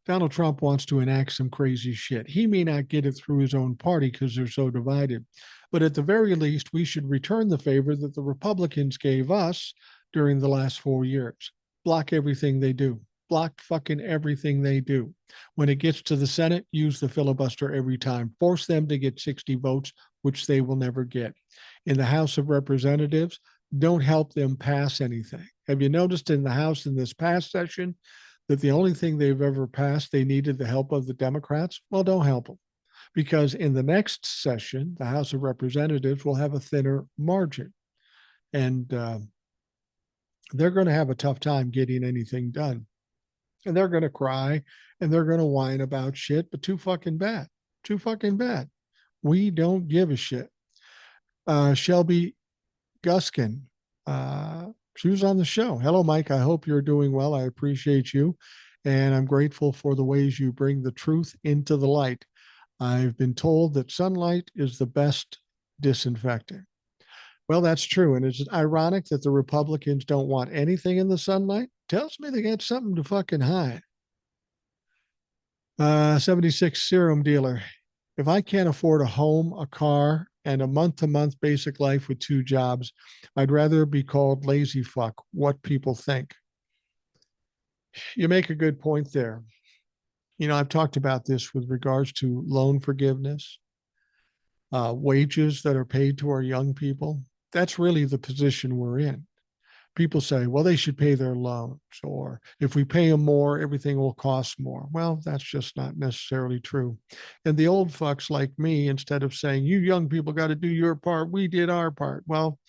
Speaker 1: Donald Trump wants to enact some crazy shit. He may not get it through his own party because they're so divided. But at the very least, we should return the favor that the Republicans gave us during the last 4 years. Block everything they do. Block fucking everything they do. When it gets to the Senate, use the filibuster every time. Force them to get 60 votes, which they will never get. In the House of Representatives, don't help them pass anything. Have you noticed in the House in this past session that the only thing they've ever passed, they needed the help of the Democrats? Well, don't help them, because in the next session, the House of Representatives will have a thinner margin, and they're going to have a tough time getting anything done. And they're going to cry and they're going to whine about shit, but too fucking bad. Too fucking bad. We don't give a shit. Shelby Guskin, she was on the show. Hello, Mike. I hope you're doing well. I appreciate you. And I'm grateful for the ways you bring the truth into the light. I've been told that sunlight is the best disinfectant. Well, that's true. And it's ironic that the Republicans don't want anything in the sunlight. Tells me they got something to fucking hide. 76 serum dealer. If I can't afford a home, a car, and a month-to-month basic life with 2 jobs, I'd rather be called lazy fuck. What people think. You make a good point there. You know, I've talked about this with regards to loan forgiveness, wages that are paid to our young people. That's really the position we're in. People say, well, they should pay their loans, or if we pay them more, everything will cost more. Well, that's just not necessarily true. And the old fucks like me, instead of saying, you young people got to do your part, we did our part. Well,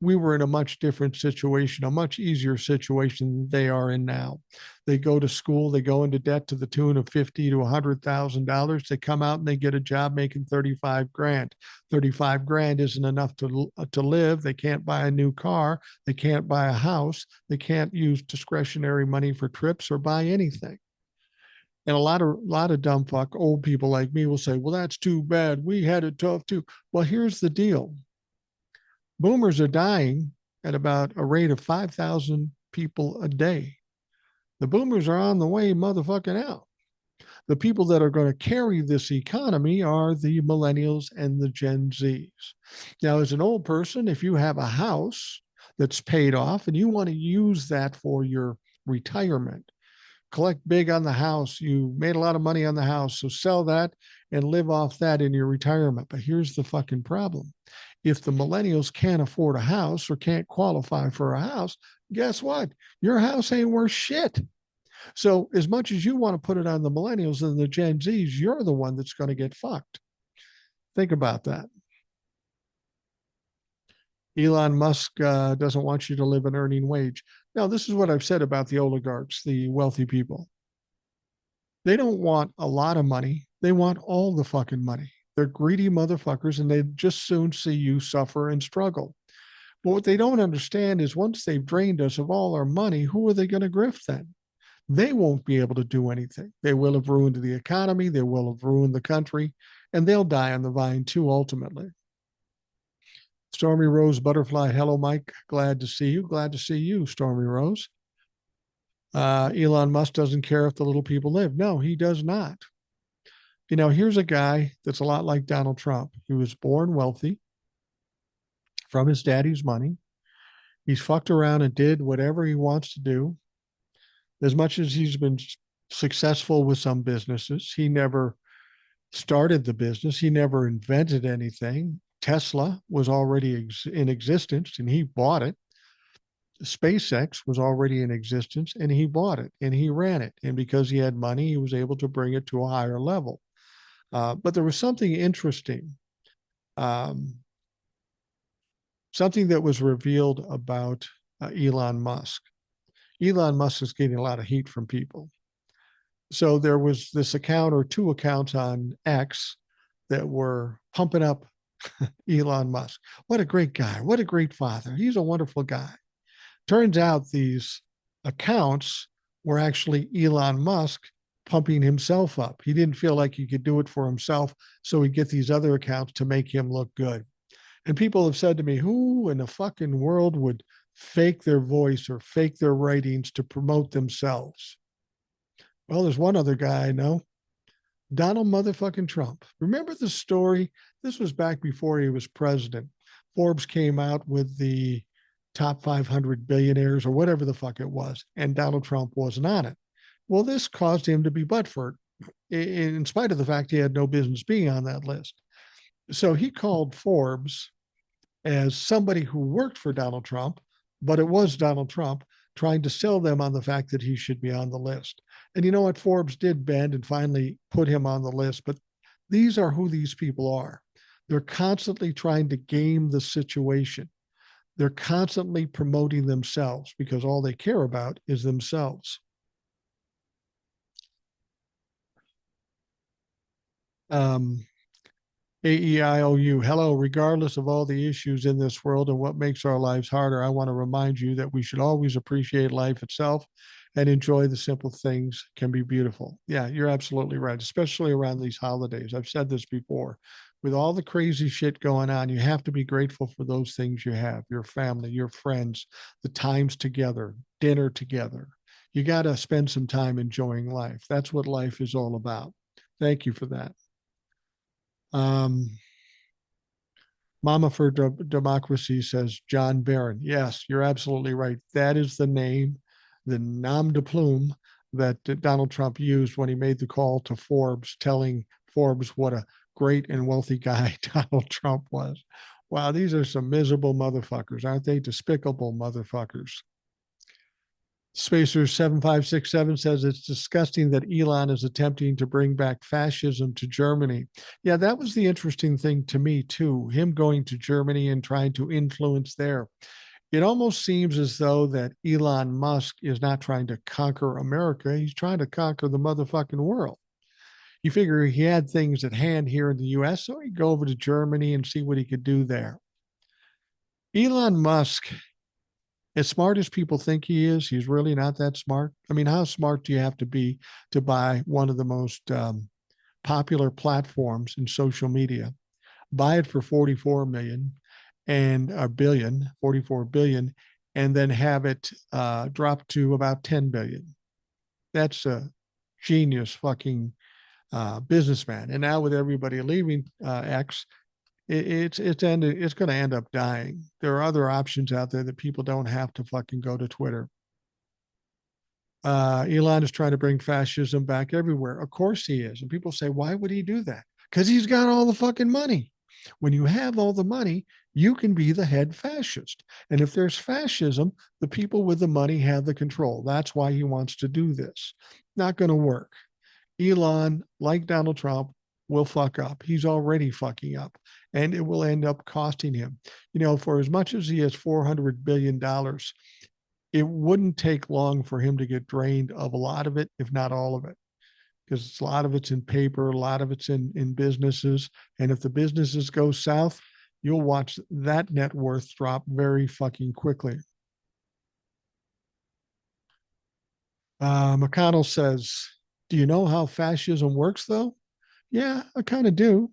Speaker 1: we were in a much different situation, a much easier situation than they are in now. They go to school, they go into debt to the tune of $50,000 to $100,000. They come out and they get a job making 35 grand. 35 grand isn't enough to live. They can't buy a new car. They can't buy a house. They can't use discretionary money for trips or buy anything. And a lot of dumb fuck old people like me will say, well, that's too bad. We had it tough too. Well, here's the deal. Boomers are dying at about a rate of 5,000 people a day. The boomers are on the way motherfucking out. The people that are going to carry this economy are the millennials and the Gen Zs. Now, as an old person, if you have a house that's paid off and you want to use that for your retirement, collect big on the house, you made a lot of money on the house, so sell that and live off that in your retirement. But here's the fucking problem. If the millennials can't afford a house or can't qualify for a house, guess what? Your house ain't worth shit. So as much as you want to put it on the millennials and the Gen Zs, you're the one that's going to get fucked. Think about that. Elon Musk doesn't want you to live an earning wage. Now, this is what I've said about the oligarchs, the wealthy people. They don't want a lot of money. They want all the fucking money. They're greedy motherfuckers and they'd just soon see you suffer and struggle. But what they don't understand is once they've drained us of all our money, who are they going to grift then? They won't be able to do anything. They will have ruined the economy. They will have ruined the country, and they'll die on the vine too, ultimately. Stormy Rose Butterfly. Hello, Mike. Glad to see you. Glad to see you, Stormy Rose. Elon Musk doesn't care if the little people live. No, he does not. You know, here's a guy that's a lot like Donald Trump. He was born wealthy from his daddy's money. He's fucked around and did whatever he wants to do. As much as he's been successful with some businesses, he never started the business. He never invented anything. Tesla was already in existence and he bought it. SpaceX was already in existence and he bought it and he ran it. And because he had money, he was able to bring it to a higher level. But there was something interesting, something that was revealed about Elon Musk. Elon Musk is getting a lot of heat from people. So there was this account or 2 accounts on X that were pumping up Elon Musk. What a great guy. What a great father. He's a wonderful guy. Turns out these accounts were actually Elon Musk pumping himself up. He didn't feel like he could do it for himself, so he'd get these other accounts to make him look good. And people have said to me, who in the fucking world would fake their voice or fake their writings to promote themselves? Well, there's one other guy I know, Donald motherfucking Trump. Remember the story? This was back before he was president. Forbes came out with the top 500 billionaires or whatever the fuck it was, and Donald Trump wasn't on it. Well, this caused him to be butthurt, in spite of the fact he had no business being on that list. So he called Forbes as somebody who worked for Donald Trump, but it was Donald Trump trying to sell them on the fact that he should be on the list. And you know what? Forbes did bend and finally put him on the list, but these are who these people are. They're constantly trying to game the situation. They're constantly promoting themselves because all they care about is themselves. Um, AEIOU, hello. Regardless of all the issues in this world and what makes our lives harder, I want to remind you that we should always appreciate life itself and enjoy the simple things can be beautiful. Yeah, you're absolutely right, especially around these holidays. I've said this before. With all the crazy shit going on, you have to be grateful for those things you have, your family, your friends, the times together, dinner together. You got to spend some time enjoying life. That's what life is all about. Thank you for that. Um, Mama for Democracy says John Barron. Yes, you're absolutely right. That is the name, the nom de plume that Donald Trump used when he made the call to Forbes, telling Forbes what a great and wealthy guy Donald Trump was. Wow, these are some miserable motherfuckers, aren't they? Despicable motherfuckers. Spacer 7567 says it's disgusting that Elon is attempting to bring back fascism to Germany. Yeah, that was the interesting thing to me, too. Him going to Germany and trying to influence there. It almost seems as though that Elon Musk is not trying to conquer America. He's trying to conquer the motherfucking world. You figure he had things at hand here in the US, so he'd go over to Germany and see what he could do there. Elon Musk, as smart as people think he is, he's really not that smart. I mean, how smart do you have to be to buy one of the most popular platforms in social media, buy it for 44 million and a billion, 44 billion, and then have it drop to about 10 billion? That's a genius fucking businessman. And now with everybody leaving X, it's going to end up dying. There are other options out there that people don't have to fucking go to Twitter. Elon is trying to bring fascism back everywhere. Of course he is. And people say, why would he do that? Because he's got all the fucking money. When you have all the money, you can be the head fascist. And if there's fascism, the people with the money have the control. That's why he wants to do this. Not going to work. Elon, like Donald Trump, will fuck up. He's already fucking up, and it will end up costing him. You know, for as much as he has $400 billion, it wouldn't take long for him to get drained of a lot of it, if not all of it, because a lot of it's in paper, a lot of it's in businesses. And if the businesses go south, you'll watch that net worth drop very fucking quickly. McConnell says, do you know how fascism works, though? Yeah, I kind of do.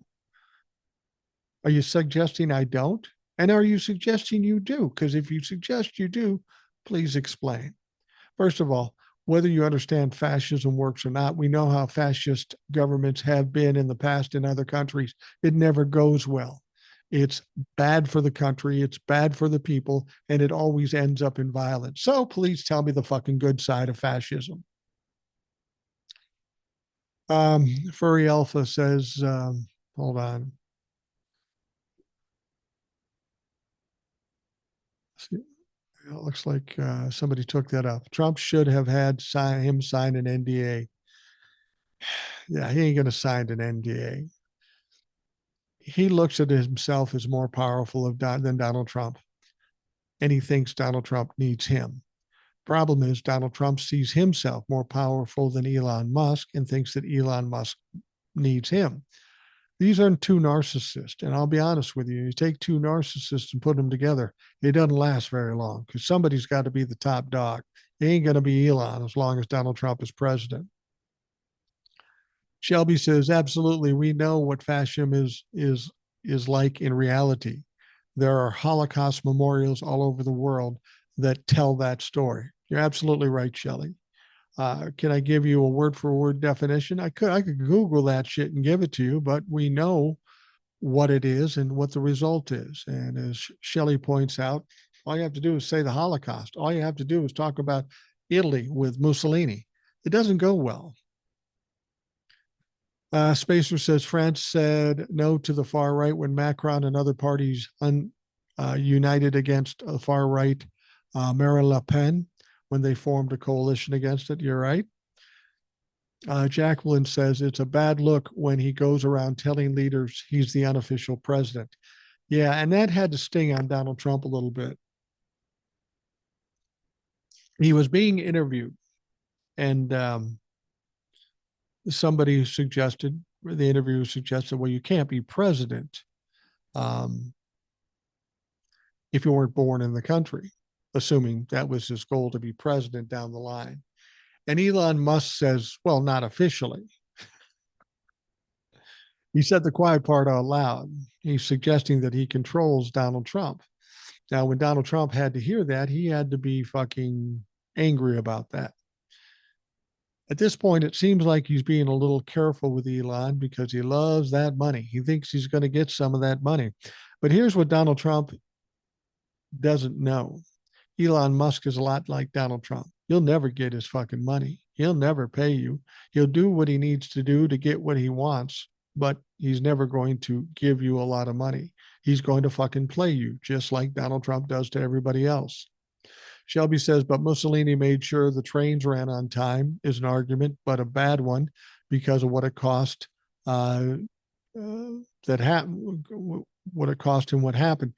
Speaker 1: Are you suggesting I don't? And are you suggesting you do? Because if you suggest you do, please explain. First of all, whether you understand fascism works or not, we know how fascist governments have been in the past in other countries. It never goes well. It's bad for the country, it's bad for the people, and it always ends up in violence. So please tell me the fucking good side of fascism. Furry Alpha says, hold on. It looks like somebody took that up. Trump should have had him sign an NDA. Yeah, he ain't going to sign an NDA. He looks at himself as more powerful than Donald Trump, and he thinks Donald Trump needs him. Problem is, Donald Trump sees himself more powerful than Elon Musk and thinks that Elon Musk needs him. These aren't two narcissists. And I'll be honest with you, you take two narcissists and put them together, it doesn't last very long because somebody's got to be the top dog. It ain't going to be Elon as long as Donald Trump is president. Shelby says, absolutely, we know what fascism is like in reality. There are Holocaust memorials all over the world that tell that story. You're absolutely right, Shelley. Can I give you a word for word definition? I could Google that shit and give it to you, but we know what it is and what the result is. And as Shelley points out, all you have to do is say the Holocaust. All you have to do is talk about Italy with Mussolini. It doesn't go well. Spacer says France said no to the far right when Macron and other parties united against the far right, Marine Le Pen, when they formed a coalition against it. You're right. Jacqueline says it's a bad look when he goes around telling leaders he's the unofficial president. Yeah, and that had to sting on Donald Trump a little bit. He was being interviewed, and somebody suggested, the interviewer suggested, well, you can't be president um, if you weren't born in the country, assuming that was his goal to be president down the line. And Elon Musk says, well, not officially. He said the quiet part out loud. He's suggesting that he controls Donald Trump. Now, when Donald Trump had to hear that, he had to be fucking angry about that. At this point, it seems like he's being a little careful with Elon because he loves that money. He thinks he's going to get some of that money. But here's what Donald Trump doesn't know. Elon Musk is a lot like Donald Trump. You'll never get his fucking money. He'll never pay you. He'll do what he needs to do to get what he wants, but he's never going to give you a lot of money. He's going to fucking play you, just like Donald Trump does to everybody else. Shelby says, but Mussolini made sure the trains ran on time is an argument, but a bad one because of what it cost that happened, what it cost him, what happened.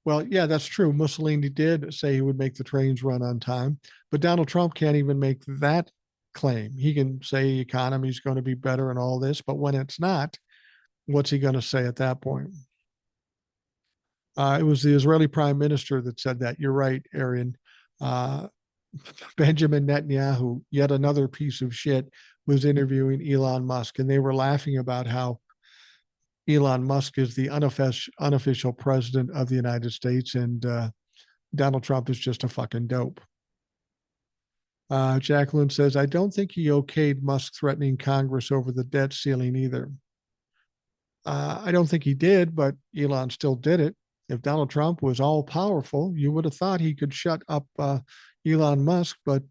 Speaker 1: Well, yeah, that's true. Mussolini did say he would make the trains run on time, but Donald Trump can't even make that claim. He can say the economy is going to be better and all this, but when it's not, what's he going to say at that point? It was the Israeli prime minister that said that. You're right, Arian. Uh, Benjamin Netanyahu, yet another piece of shit, was interviewing Elon Musk, and they were laughing about how Elon Musk is the unofficial president of the United States, and Donald Trump is just a fucking dope. Jacqueline says, I don't think he okayed Musk threatening Congress over the debt ceiling either. I don't think he did, but Elon still did it. If Donald Trump was all powerful, you would have thought he could shut up Elon Musk, but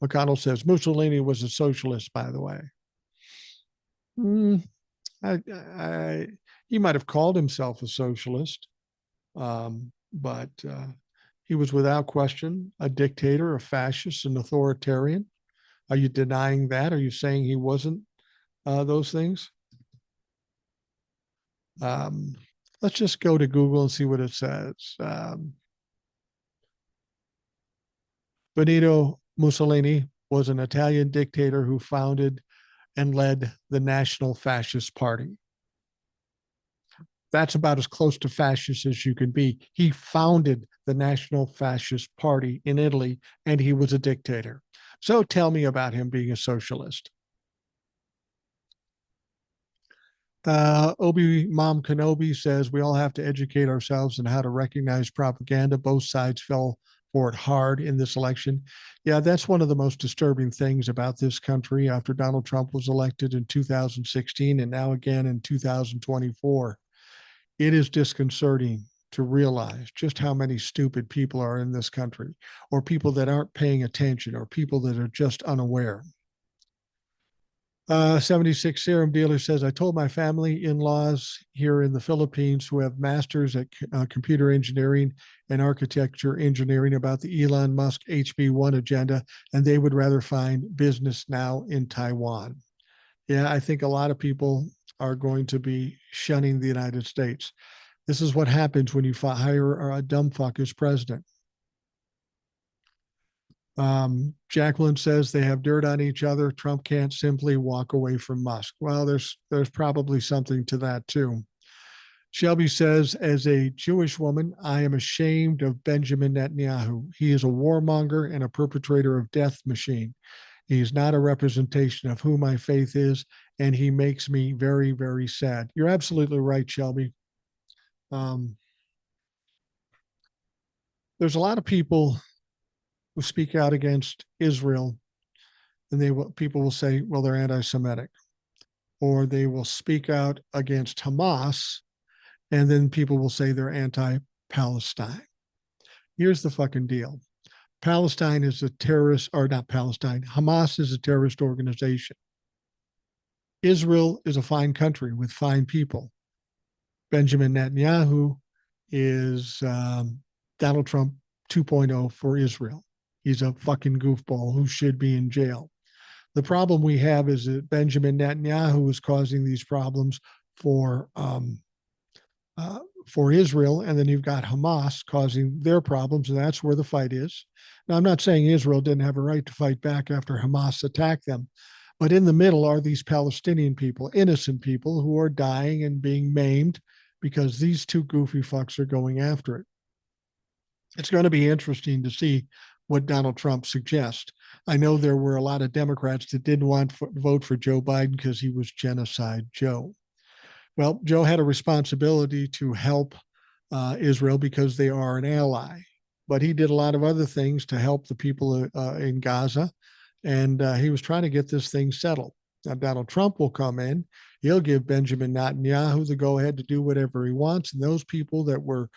Speaker 1: McConnell says Mussolini was a socialist, by the way. Mm, I, he might have called himself a socialist, but he was without question a dictator, a fascist, an authoritarian. Are you denying that? Are you saying he wasn't those things? Um, let's just go to Google and see what it says. Benito Mussolini was an Italian dictator who founded and led the National Fascist Party. That's about as close to fascist as you can be. He founded the National Fascist Party in Italy, and he was a dictator. So tell me about him being a socialist. Obi Mom Kenobi says we all have to educate ourselves on how to recognize propaganda. Both sides fell for it hard in this election. Yeah, that's one of the most disturbing things about this country after Donald Trump was elected in 2016 and now again in 2024. It is disconcerting to realize just how many stupid people are in this country, or people that aren't paying attention, or people that are just unaware. 76 Serum Dealer says, I told my family in-laws here in the Philippines who have masters at computer engineering and architecture engineering about the Elon Musk HB1 agenda, and they would rather find business now in Taiwan. Yeah, I think a lot of people are going to be shunning the United States. This is what happens when you hire a dumb fuck as president. Jacqueline says they have dirt on each other. Trump can't simply walk away from Musk. Well, there's probably something to that too. Shelby says, as a Jewish woman, I am ashamed of Benjamin Netanyahu. He is a warmonger and a perpetrator of death machine. He's not a representation of who my faith is, and he makes me very, very sad. You're absolutely right, Shelby. Um, there's a lot of people who speak out against Israel, and people will say, well, they're anti-Semitic, or they will speak out against Hamas, and then people will say they're anti-Palestine. Here's the fucking deal. Palestine is a terrorist, or not Palestine, Hamas is a terrorist organization. Israel is a fine country with fine people. Benjamin Netanyahu is Donald Trump 2.0 for Israel. He's a fucking goofball who should be in jail. The problem we have is that Benjamin Netanyahu is causing these problems for Israel, and then you've got Hamas causing their problems, and that's where the fight is. Now, I'm not saying Israel didn't have a right to fight back after Hamas attacked them, but in the middle are these Palestinian people, innocent people who are dying and being maimed because these two goofy fucks are going after it. It's going to be interesting to see what Donald Trump suggests. I know there were a lot of Democrats that didn't want to vote for Joe Biden because he was Genocide Joe. Well, Joe had a responsibility to help Israel because they are an ally, but he did a lot of other things to help the people in Gaza, and he was trying to get this thing settled. Now, Donald Trump will come in. He'll give Benjamin Netanyahu the go-ahead to do whatever he wants, and those people that were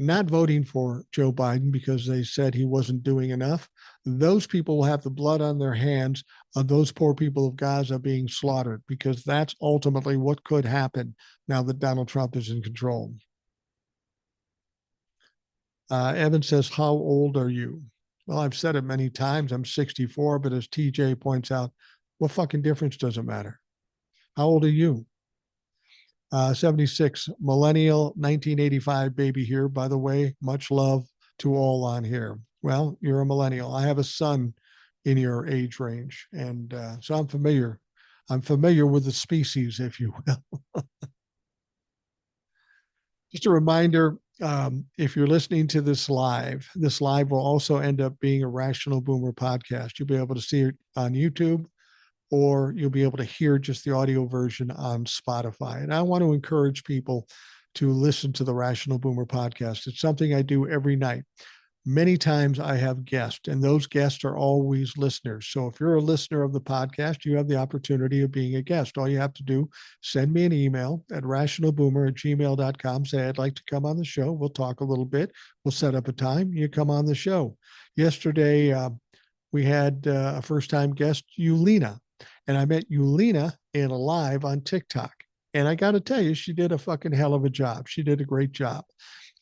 Speaker 1: not voting for Joe Biden because they said he wasn't doing enough, those people will have the blood on their hands of those poor people of Gaza being slaughtered, because that's ultimately what could happen now that Donald Trump is in control. Evan says, how old are you? Well, I've said it many times. I'm 64, but as TJ points out, what fucking difference does it matter? How old are you? 76, millennial, 1985 baby here. By the way, much love to all on here. Well, you're a millennial. I have a son in your age range, and so I'm familiar. I'm familiar with the species, if you will. Just a reminder, if you're listening to this live will also end up being a Rational Boomer podcast. You'll be able to see it on YouTube, or you'll be able to hear just the audio version on Spotify. And I want to encourage people to listen to the Rational Boomer podcast. It's something I do every night. Many times I have guests, and those guests are always listeners. So if you're a listener of the podcast, you have the opportunity of being a guest. All you have to do, send me an email at rationalboomer@gmail.com. Say, I'd like to come on the show. We'll talk a little bit. We'll set up a time. You come on the show. Yesterday, we had a first-time guest, Yulina. And I met Yulina in a live on TikTok. And I got to tell you, she did a fucking hell of a job. She did a great job.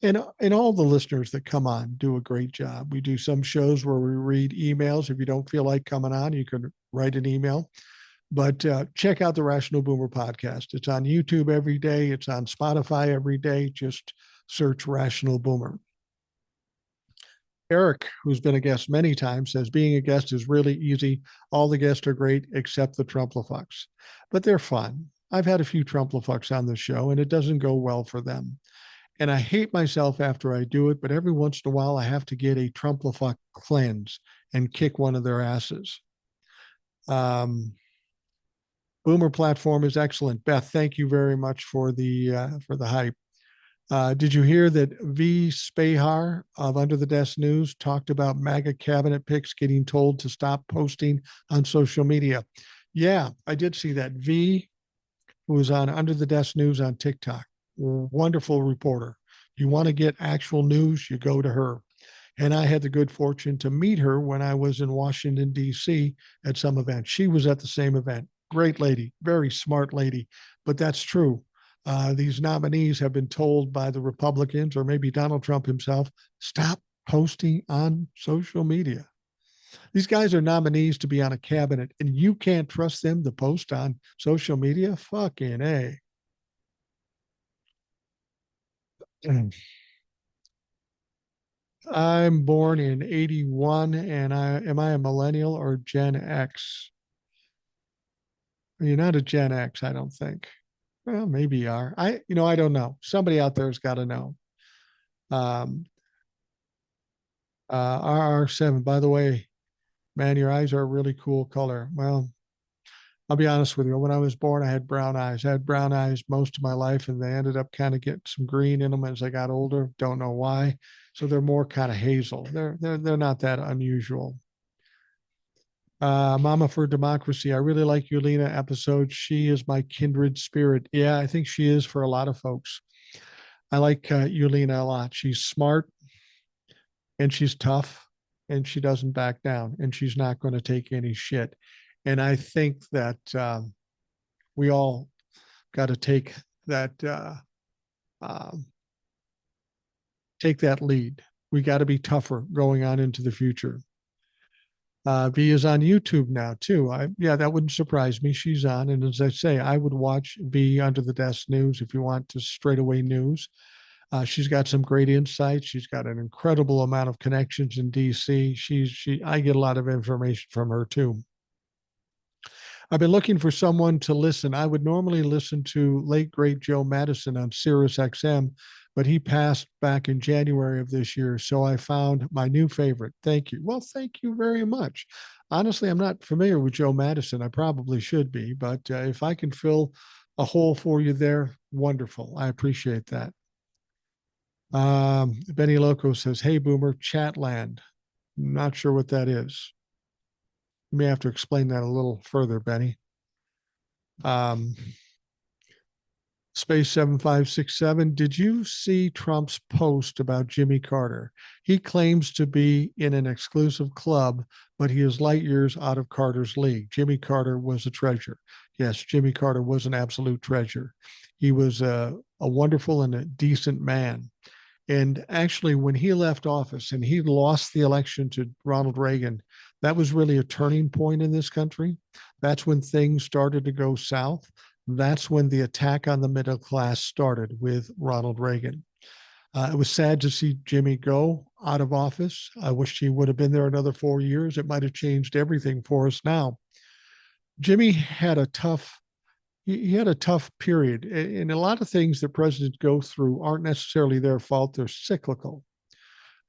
Speaker 1: And all the listeners that come on do a great job. We do some shows where we read emails. If you don't feel like coming on, you can write an email. But check out the Rational Boomer podcast. It's on YouTube every day. It's on Spotify every day. Just search Rational Boomer. Eric, who's been a guest many times, says being a guest is really easy. All the guests are great except the Trumplefucks, but they're fun. I've had a few Trumplefucks on the show, and it doesn't go well for them. And I hate myself after I do it, but every once in a while I have to get a Trumplefuck cleanse and kick one of their asses. Boomer platform is excellent. Beth, thank you very much for the hype. Did you hear that V. Spahar of Under the Desk News talked about MAGA cabinet picks getting told to stop posting on social media? Yeah, I did see that. V, who was on Under the Desk News on TikTok, wonderful reporter. You want to get actual news, you go to her. And I had the good fortune to meet her when I was in Washington, D.C. at some event. She was at the same event. Great lady, very smart lady. But that's true. These nominees have been told by the Republicans, or maybe Donald Trump himself, stop posting on social media. These guys are nominees to be on a cabinet, and you can't trust them to post on social media? Fucking A. I'm born in 81, and am I a millennial or Gen X? You're not a Gen X, I don't think. Well, maybe you are. I don't know. Somebody out there's got to know. RR7, by the way, Man, your eyes are a really cool color. Well, I'll be honest with you. When I was born, I had brown eyes. I had brown eyes most of my life, and they ended up kind of getting some green in them as I got older. Don't know why. So they're more kind of hazel. They're not that unusual. Mama for Democracy. I really like Yulina episode. She is my kindred spirit. Yeah, I think she is for a lot of folks. I like Yulina a lot. She's smart and she's tough and she doesn't back down and she's not going to take any shit. And I think that we all got to that um, take that lead. We got to be tougher going on into the future. V is on YouTube now too. Yeah, that wouldn't surprise me. She's on, and as I say, I would watch V Under the Desk News if you want to straightaway news. She's got some great insights. She's got an incredible amount of connections in DC. I get a lot of information from her too. I've been looking for someone to listen. I would normally listen to late great Joe Madison on Sirius XM, but he passed back in January of this year. So I found my new favorite. Thank you. Well, thank you very much. Honestly, I'm not familiar with Joe Madison. I probably should be, but if I can fill a hole for you there, wonderful. I appreciate that. Benny Loco says, "Hey, Boomer, Chatland." Not sure what that is. You may have to explain that a little further, Benny. Space 7567, did you see Trump's post about Jimmy Carter? He claims to be in an exclusive club, but he is light years out of Carter's league. Jimmy Carter was a treasure. Yes, Jimmy Carter was an absolute treasure. He was a wonderful and a decent man. And actually, when he left office and he lost the election to Ronald Reagan, that was really a turning point in this country. That's when things started to go south. That's when the attack on the middle class started with Ronald Reagan. It was sad to see Jimmy go out of office. I wish he would have been there another 4 years. It might have changed everything for us now. Jimmy had a tough he had a tough period. And a lot of things that presidents go through aren't necessarily their fault. They're cyclical,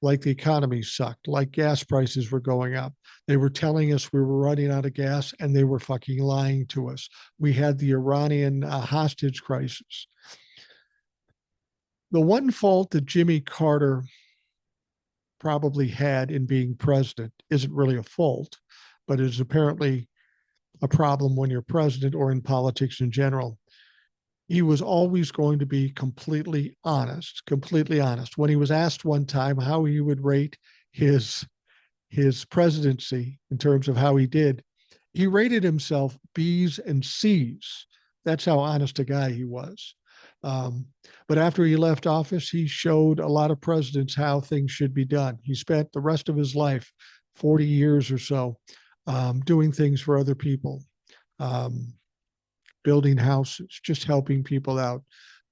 Speaker 1: like the economy sucked, like gas prices were going up. They were telling us we were running out of gas and they were fucking lying to us. We had the Iranian hostage crisis. The one fault that Jimmy Carter probably had in being president isn't really a fault, but is apparently a problem when you're president or in politics in general. He was always going to be completely honest, completely honest. When he was asked one time how he would rate his his presidency in terms of how he did, he rated himself B's and C's. That's how honest a guy he was. Um, but after he left office, he showed a lot of presidents how things should be done. He spent the rest of his life, 40 years or so, doing things for other people. Um, Building houses, just helping people out,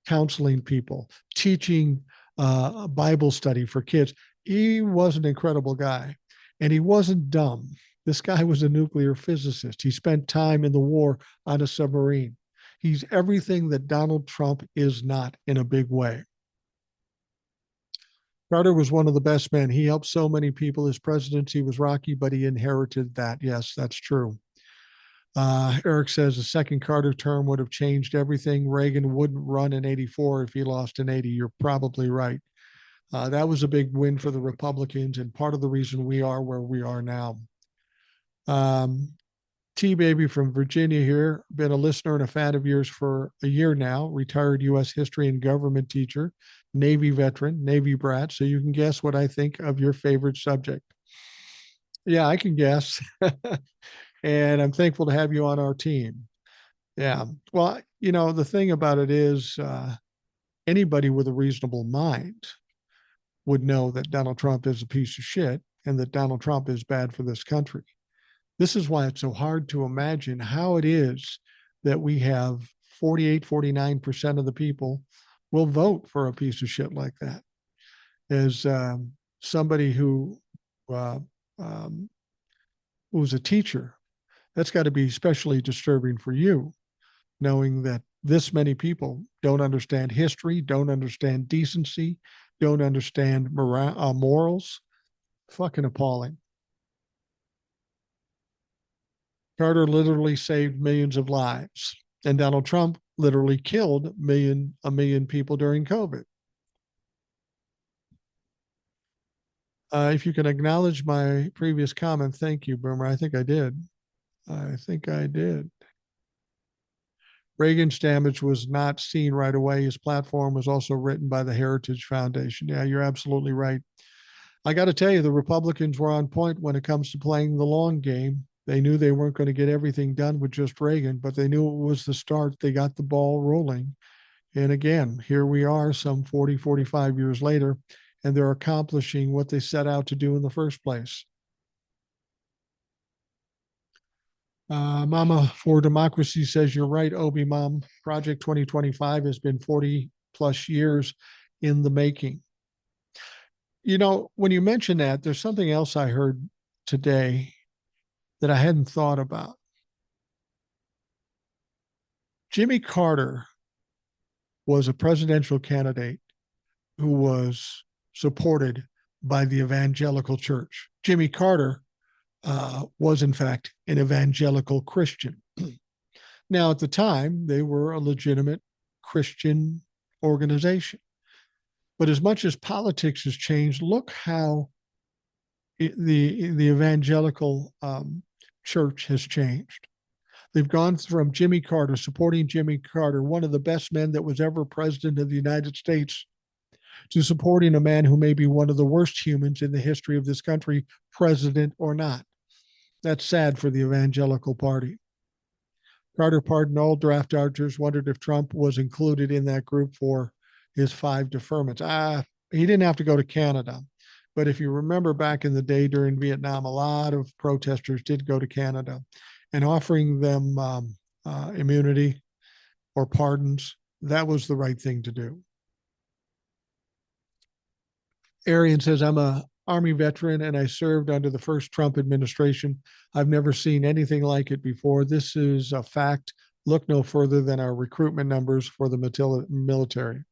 Speaker 1: counseling people, teaching Bible study for kids. He was an incredible guy and he wasn't dumb. This guy was a nuclear physicist. He spent time in the war on a submarine. He's everything that Donald Trump is not in a big way. Carter was one of the best men. He helped so many people. His presidency was rocky, but he inherited that. Yes, that's true. Eric says the second Carter term would have changed everything. Reagan wouldn't run in 84 if he lost in 80. You're probably right. That was a big win for the Republicans and part of the reason we are where we are now. T-Baby from Virginia here, been a listener and a fan of yours for a year now, retired U.S. history and government teacher, Navy veteran, Navy brat. So you can guess what I think of your favorite subject. Yeah, I can guess. And I'm thankful to have you on our team. Yeah. Well, the thing about it is anybody with a reasonable mind would know that Donald Trump is a piece of shit and that Donald Trump is bad for this country. This is why it's so hard to imagine how it is that we have 48, 49% of the people will vote for a piece of shit like that. As somebody uh, who's a teacher, that's got to be especially disturbing for you, knowing that this many people don't understand history, don't understand decency, don't understand morals. Fucking appalling. Carter literally saved millions of lives, and Donald Trump literally killed a million people during COVID. If you can acknowledge my previous comment, thank you, Boomer. I think I did. I think I did. Reagan's damage was not seen right away. His platform was also written by the Heritage Foundation. Yeah, you're absolutely right. I got to tell you, the Republicans were on point when it comes to playing the long game. They knew they weren't going to get everything done with just Reagan, but they knew it was the start. They got the ball rolling. And again, here we are some 40, 45 years later, and they're accomplishing what they set out to do in the first place. Mama for Democracy says, you're right, Obi Mom. Project 2025 has been 40 plus years in the making. You know, when you mention that, there's something else I heard today that I hadn't thought about. Jimmy Carter was a presidential candidate who was supported by the evangelical church. Jimmy Carter was, in fact, an evangelical Christian. Now, at the time, they were a legitimate Christian organization. But as much as politics has changed, look how the evangelical church has changed. They've gone from Jimmy Carter, supporting Jimmy Carter, one of the best men that was ever president of the United States, to supporting a man who may be one of the worst humans in the history of this country, president or not. That's sad for the evangelical party. Carter pardoned all draft dodgers, wondered if Trump was included in that group for his 5 deferments. He didn't have to go to Canada. But if you remember back in the day during Vietnam, a lot of protesters did go to Canada, and offering them immunity or pardons, that was the right thing to do. Arian says, I'm a Army veteran and I served under the first Trump administration. I've never seen anything like it before. This is a fact. Look no further than our recruitment numbers for the military.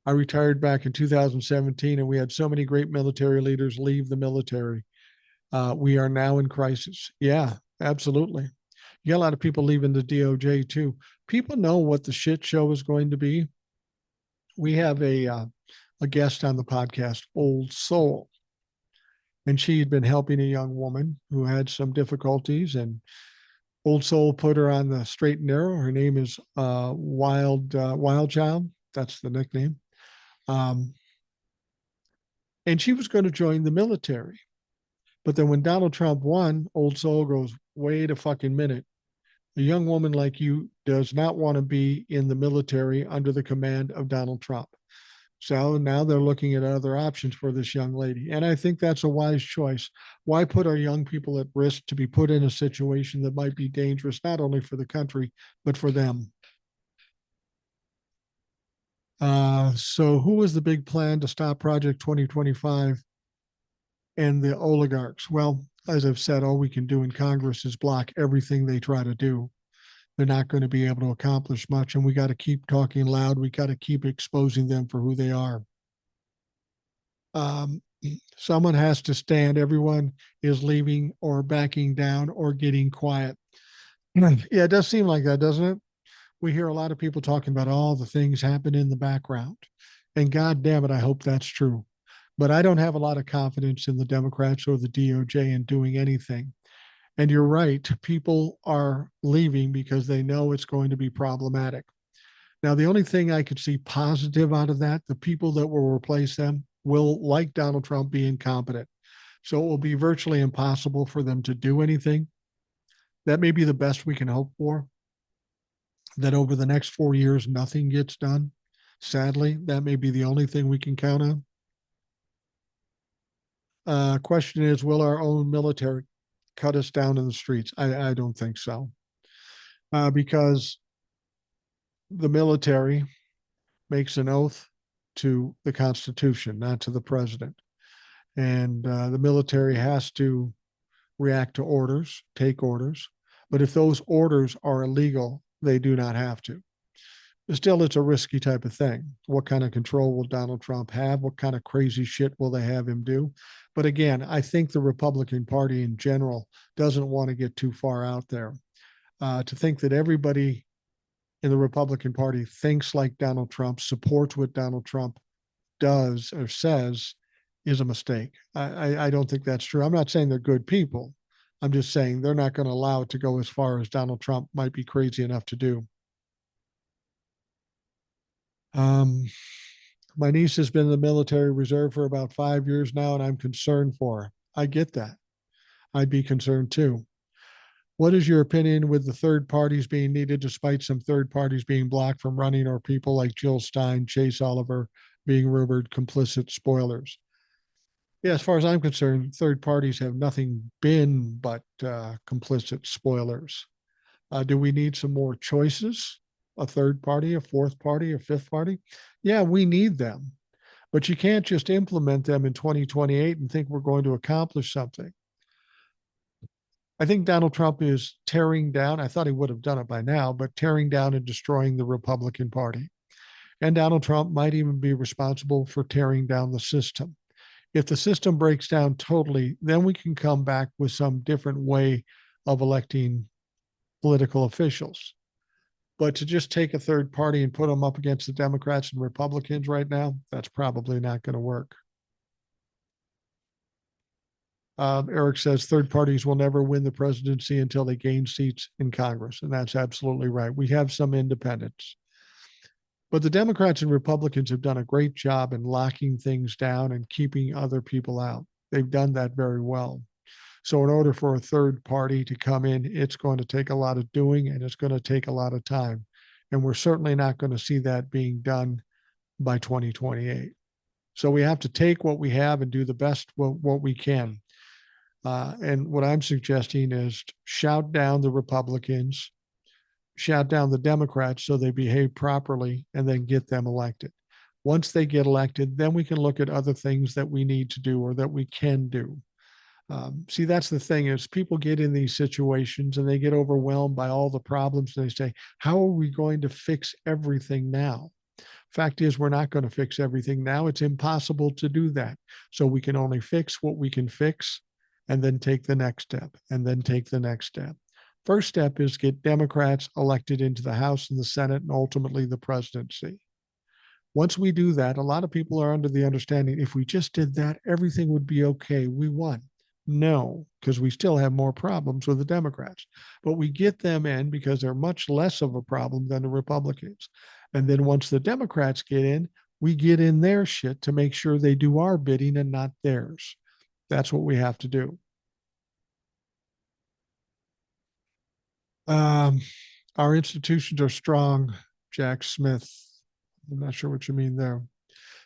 Speaker 1: I retired back in 2017 and we had so many great military leaders leave the military. We are now in crisis. Yeah, absolutely. You got a lot of people leaving the DOJ too. People know what the shit show is going to be. We have a guest on the podcast, Old Soul, and she had been helping a young woman who had some difficulties, and Old Soul put her on the straight and narrow. Her name is Wild Child. That's the nickname. And she was going to join the military. But then when Donald Trump won, Old Soul goes, wait a fucking minute. A young woman like you does not want to be in the military under the command of Donald Trump. So now they're looking at other options for this young lady. And I think that's a wise choice. Why put our young people at risk to be put in a situation that might be dangerous, not only for the country, but for them? So who was the big plan to stop Project 2025 and the oligarchs? Well, as I've said, all we can do in Congress is block everything they try to do. They're not going to be able to accomplish much, and we got to keep talking loud. We got to keep exposing them for who they are. Someone has to stand. Everyone is leaving or backing down or getting quiet. Yeah, it does seem like that, doesn't it? We hear a lot of people talking about all the things happen in the background. And God damn it, I hope that's true. But I don't have a lot of confidence in the Democrats or the DOJ in doing anything. And you're right, people are leaving because they know it's going to be problematic. Now, the only thing I could see positive out of that, the people that will replace them will, like Donald Trump, be incompetent. So it will be virtually impossible for them to do anything. That may be the best we can hope for, that over the next 4 years, nothing gets done. Sadly, that may be the only thing we can count on. Question is, will our own military cut us down in the streets? I don't think so. Because the military makes an oath to the Constitution, not to the president. And the military has to react to orders, take orders. But if those orders are illegal, they do not have to. Still, it's a risky type of thing. What kind of control will Donald Trump have? What kind of crazy shit will they have him do? But again, I think the Republican Party in general doesn't want to get too far out there. To think that everybody in the Republican Party thinks like Donald Trump, supports what Donald Trump does or says is a mistake. I don't think that's true. I'm not saying they're good people. I'm just saying they're not going to allow it to go as far as Donald Trump might be crazy enough to do. Um, my niece has been in the military reserve for about 5 years now, and I'm concerned for her. I get that. I'd be concerned too. What is your opinion with the third parties being needed despite some third parties being blocked from running or people like Jill Stein, Chase Oliver being rumored complicit spoilers? Yeah, as far as I'm concerned, third parties have nothing been but complicit spoilers. Do we need some more choices? A third party, a fourth party, a fifth party? Yeah, we need them. But you can't just implement them in 2028 and think we're going to accomplish something. I think Donald Trump is tearing down, I thought he would have done it by now, but tearing down and destroying the Republican Party. And Donald Trump might even be responsible for tearing down the system. If the system breaks down totally, then we can come back with some different way of electing political officials. But to just take a third party and put them up against the Democrats and Republicans right now, that's probably not going to work. Eric says third parties will never win the presidency until they gain seats in Congress. And that's absolutely right. We have some independents. But the Democrats and Republicans have done a great job in locking things down and keeping other people out. They've done that very well. So in order for a third party to come in, it's going to take a lot of doing and it's going to take a lot of time. And we're certainly not going to see that being done by 2028. So we have to take what we have and do the best what we can. And what I'm suggesting is shout down the Republicans, shout down the Democrats so they behave properly, and then get them elected. Once they get elected, then we can look at other things that we need to do or that we can do. See, that's the thing is people get in these situations and they get overwhelmed by all the problems. And they say, how are we going to fix everything now? Fact is, we're not going to fix everything now. It's impossible to do that. So we can only fix what we can fix and then take the next step and then take the next step. First step is get Democrats elected into the House and the Senate and ultimately the presidency. Once we do that, a lot of people are under the understanding if we just did that, everything would be okay. We won. No, because we still have more problems with the Democrats. But we get them in because they're much less of a problem than the Republicans. And then once the Democrats get in, we get in their shit to make sure they do our bidding and not theirs. That's what we have to do. Um, our institutions are strong, Jack Smith. I'm not sure what you mean there.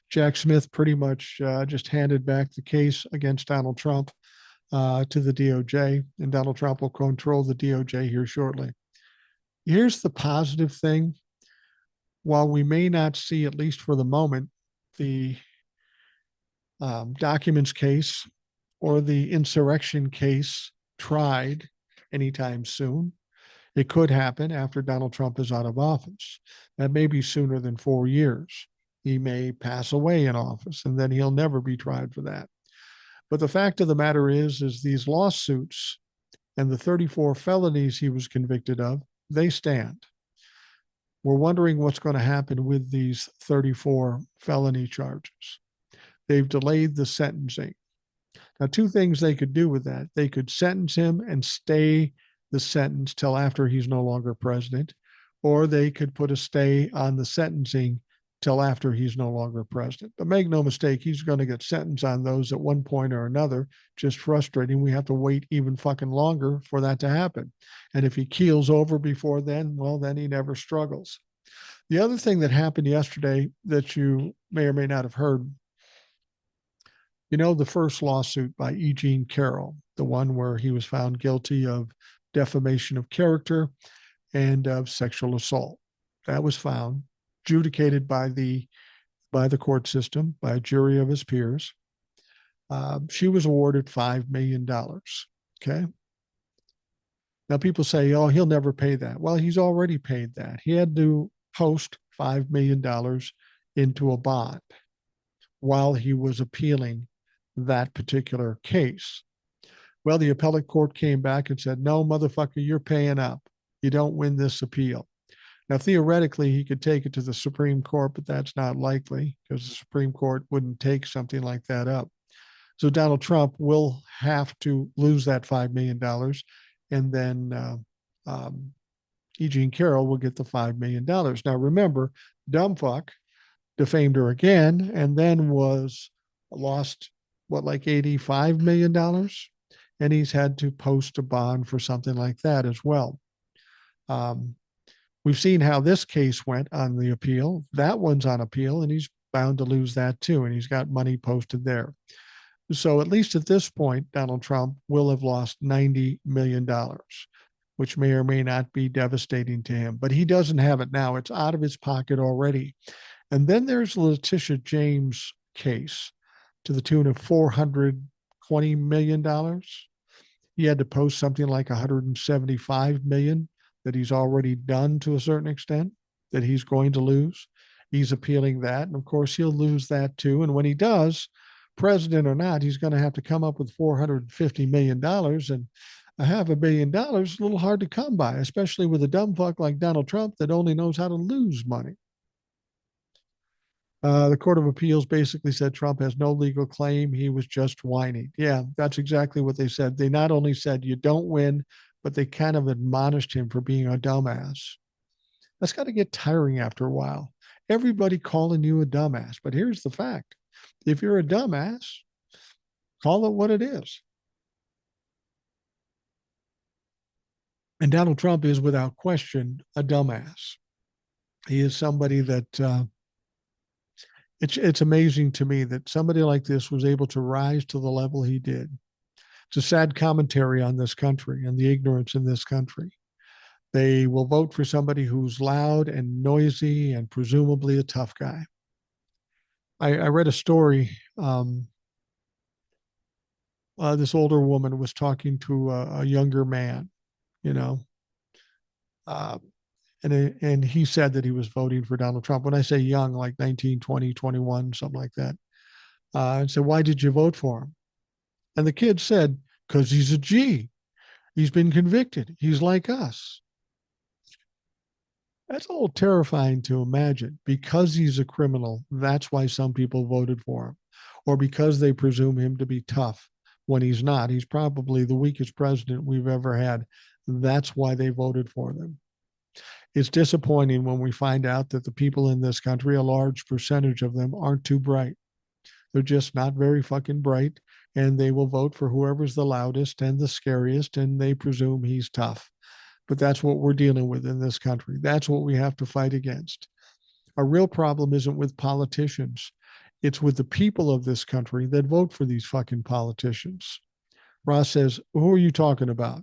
Speaker 1: Jack Smith pretty much just handed back the case against Donald Trump to the DOJ, and Donald Trump will control the DOJ here shortly. Here's the positive thing. While we may not see, at least for the moment, the documents case or the insurrection case tried anytime soon, it could happen after Donald Trump is out of office. That may be sooner than 4 years. He may pass away in office, and then he'll never be tried for that. But the fact of the matter is these lawsuits and the 34 felonies he was convicted of, they stand. We're wondering what's going to happen with these 34 felony charges. They've delayed the sentencing. Now, two things they could do with that. They could sentence him and stay the sentence till after he's no longer president, or they could put a stay on the sentencing till after he's no longer president. But make no mistake, he's going to get sentenced on those at one point or another. Just frustrating. We have to wait even fucking longer for that to happen. And if he keels over before then, well, then he never struggles. The other thing that happened yesterday that you may or may not have heard, you know, the first lawsuit by E. Jean Carroll, the one where he was found guilty of defamation of character and of sexual assault. That was found, adjudicated by the court system, by a jury of his peers. She was awarded $5 million. Okay. Now people say, oh, he'll never pay that. Well, he's already paid that. He had to host $5 million into a bond while he was appealing that particular case. Well, the appellate court came back and said, no, motherfucker, you're paying up. You don't win this appeal. Now, theoretically, he could take it to the Supreme Court, but that's not likely because the Supreme Court wouldn't take something like that up. So Donald Trump will have to lose that $5 million. And then E. Jean Carroll will get the $5 million. Now, remember, dumb fuck defamed her again and then lost, like $85 million? And he's had to post a bond for something like that as well. We've seen how this case went on the appeal. That one's on appeal, and he's bound to lose that too, and he's got money posted there. So at least at this point, Donald Trump will have lost $90 million, which may or may not be devastating to him. But he doesn't have it now. It's out of his pocket already. And then there's Letitia James' case to the tune of $420 million. He had to post something like $175 million that he's already done to a certain extent, that he's going to lose. He's appealing that. And of course, he'll lose that too. And when he does, president or not, he's going to have to come up with $450 million. And $500 million is a little hard to come by, especially with a dumb fuck like Donald Trump that only knows how to lose money. The Court of Appeals basically said Trump has no legal claim. He was just whining. Yeah, that's exactly what they said. They not only said you don't win, but they kind of admonished him for being a dumbass. That's got to get tiring after a while. Everybody calling you a dumbass. But here's the fact. If you're a dumbass, call it what it is. And Donald Trump is without question a dumbass. He is somebody that it's amazing to me that somebody like this was able to rise to the level he did. It's a sad commentary on this country and the ignorance in this country. They will vote for somebody who's loud and noisy and presumably a tough guy. I read a story. This older woman was talking to a younger man, you know, and he said that he was voting for Donald Trump. When I say young, like 19, 20, 21, something like that. And said, why did you vote for him? And the kid said, because he's a G. He's been convicted. He's like us. That's a little terrifying to imagine. Because he's a criminal, that's why some people voted for him. Or because they presume him to be tough when he's not. He's probably the weakest president we've ever had. That's why they voted for them. It's disappointing when we find out that the people in this country, a large percentage of them, aren't too bright. They're just not very fucking bright, and they will vote for whoever's the loudest and the scariest, and they presume he's tough. But that's what we're dealing with in this country. That's what we have to fight against. Our real problem isn't with politicians. It's with the people of this country that vote for these fucking politicians. Ross says, who are you talking about?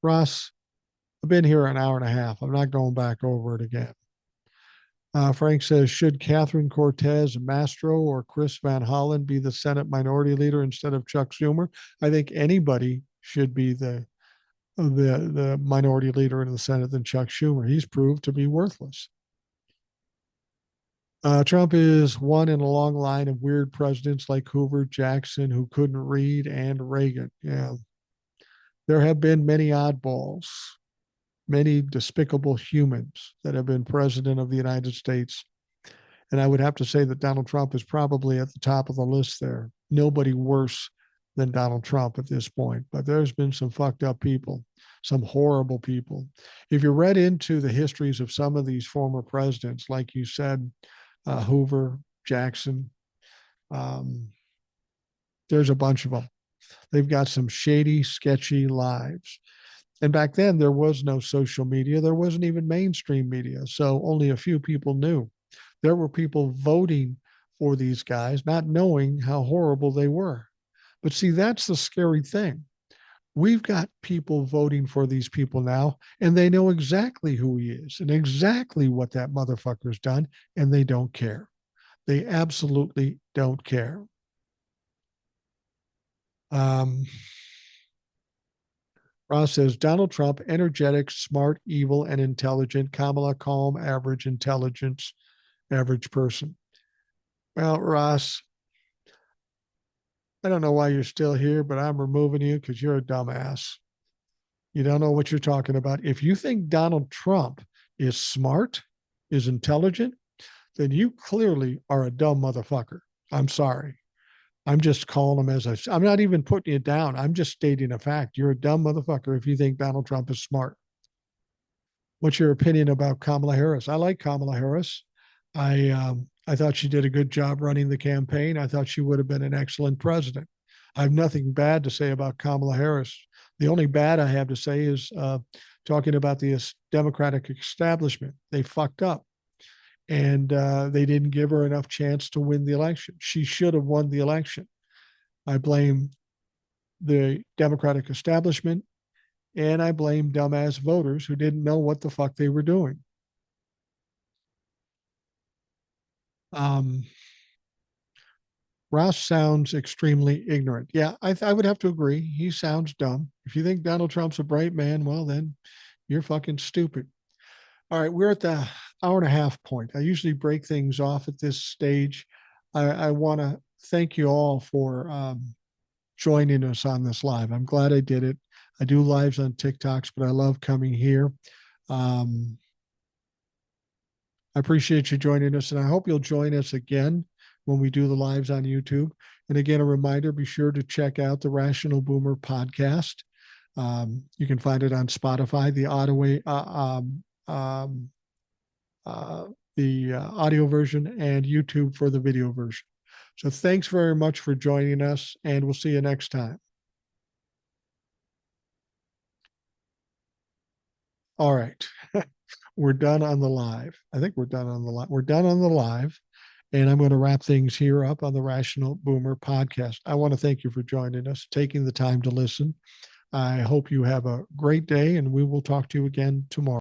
Speaker 1: Ross, I've been here an hour and a half. I'm not going back over it again. Frank says, should Catherine Cortez Mastro or Chris Van Hollen be the Senate minority leader instead of Chuck Schumer? I think anybody should be the minority leader in the Senate than Chuck Schumer. He's proved to be worthless. Trump is one in a long line of weird presidents like Hoover, Jackson, who couldn't read, and Reagan. Yeah. There have been many oddballs, many despicable humans that have been president of the United States. And I would have to say that Donald Trump is probably at the top of the list there. Nobody worse than Donald Trump at this point. But there's been some fucked up people, some horrible people. If you read into the histories of some of these former presidents, like you said, Hoover, Jackson, there's a bunch of them. They've got some shady, sketchy lives. And back then, there was no social media. There wasn't even mainstream media. So only a few people knew. There were people voting for these guys, not knowing how horrible they were. But see, that's the scary thing. We've got people voting for these people now, and they know exactly who he is and exactly what that motherfucker's done, and they don't care. They absolutely don't care. Ross says, Donald Trump, energetic, smart, evil, and intelligent. Kamala, calm, average intelligence. average person. Well, Ross, I don't know why you're still here, but I'm removing you because you're a dumbass. You don't know what you're talking about. If you think Donald Trump is smart, is intelligent, then you clearly are a dumb motherfucker. I'm sorry. I'm just calling him as I'm not even putting you down. I'm just stating a fact. You're a dumb motherfucker if you think Donald Trump is smart. What's your opinion about Kamala Harris? I like Kamala Harris. I thought she did a good job running the campaign. I thought she would have been an excellent president. I have nothing bad to say about Kamala Harris. The only bad I have to say is talking about the Democratic establishment. They fucked up, and they didn't give her enough chance to win the election. She should have won the election. I blame the Democratic establishment, and I blame dumbass voters who didn't know what the fuck they were doing. Um, Ross sounds extremely ignorant. Yeah, I would have to agree. He sounds dumb. If you think Donald Trump's a bright man, well, then you're fucking stupid. All right, we're at the hour and a half point. I usually break things off at this stage. I want to thank you all for joining us on this live. I'm glad I did it. I do lives on TikToks, but I love coming here. Um, I appreciate you joining us, and I hope you'll join us again when we do the lives on YouTube. And again, a reminder, be sure to check out the Rational Boomer podcast. You can find it on Spotify, um, the audio version, and YouTube for the video version. So thanks very much for joining us, and we'll see you next time. All right. We're done on the live. I think we're done on the live. We're done on the live. And I'm going to wrap things here up on the Rational Boomer podcast. I want to thank you for joining us, taking the time to listen. I hope you have a great day, and we will talk to you again tomorrow.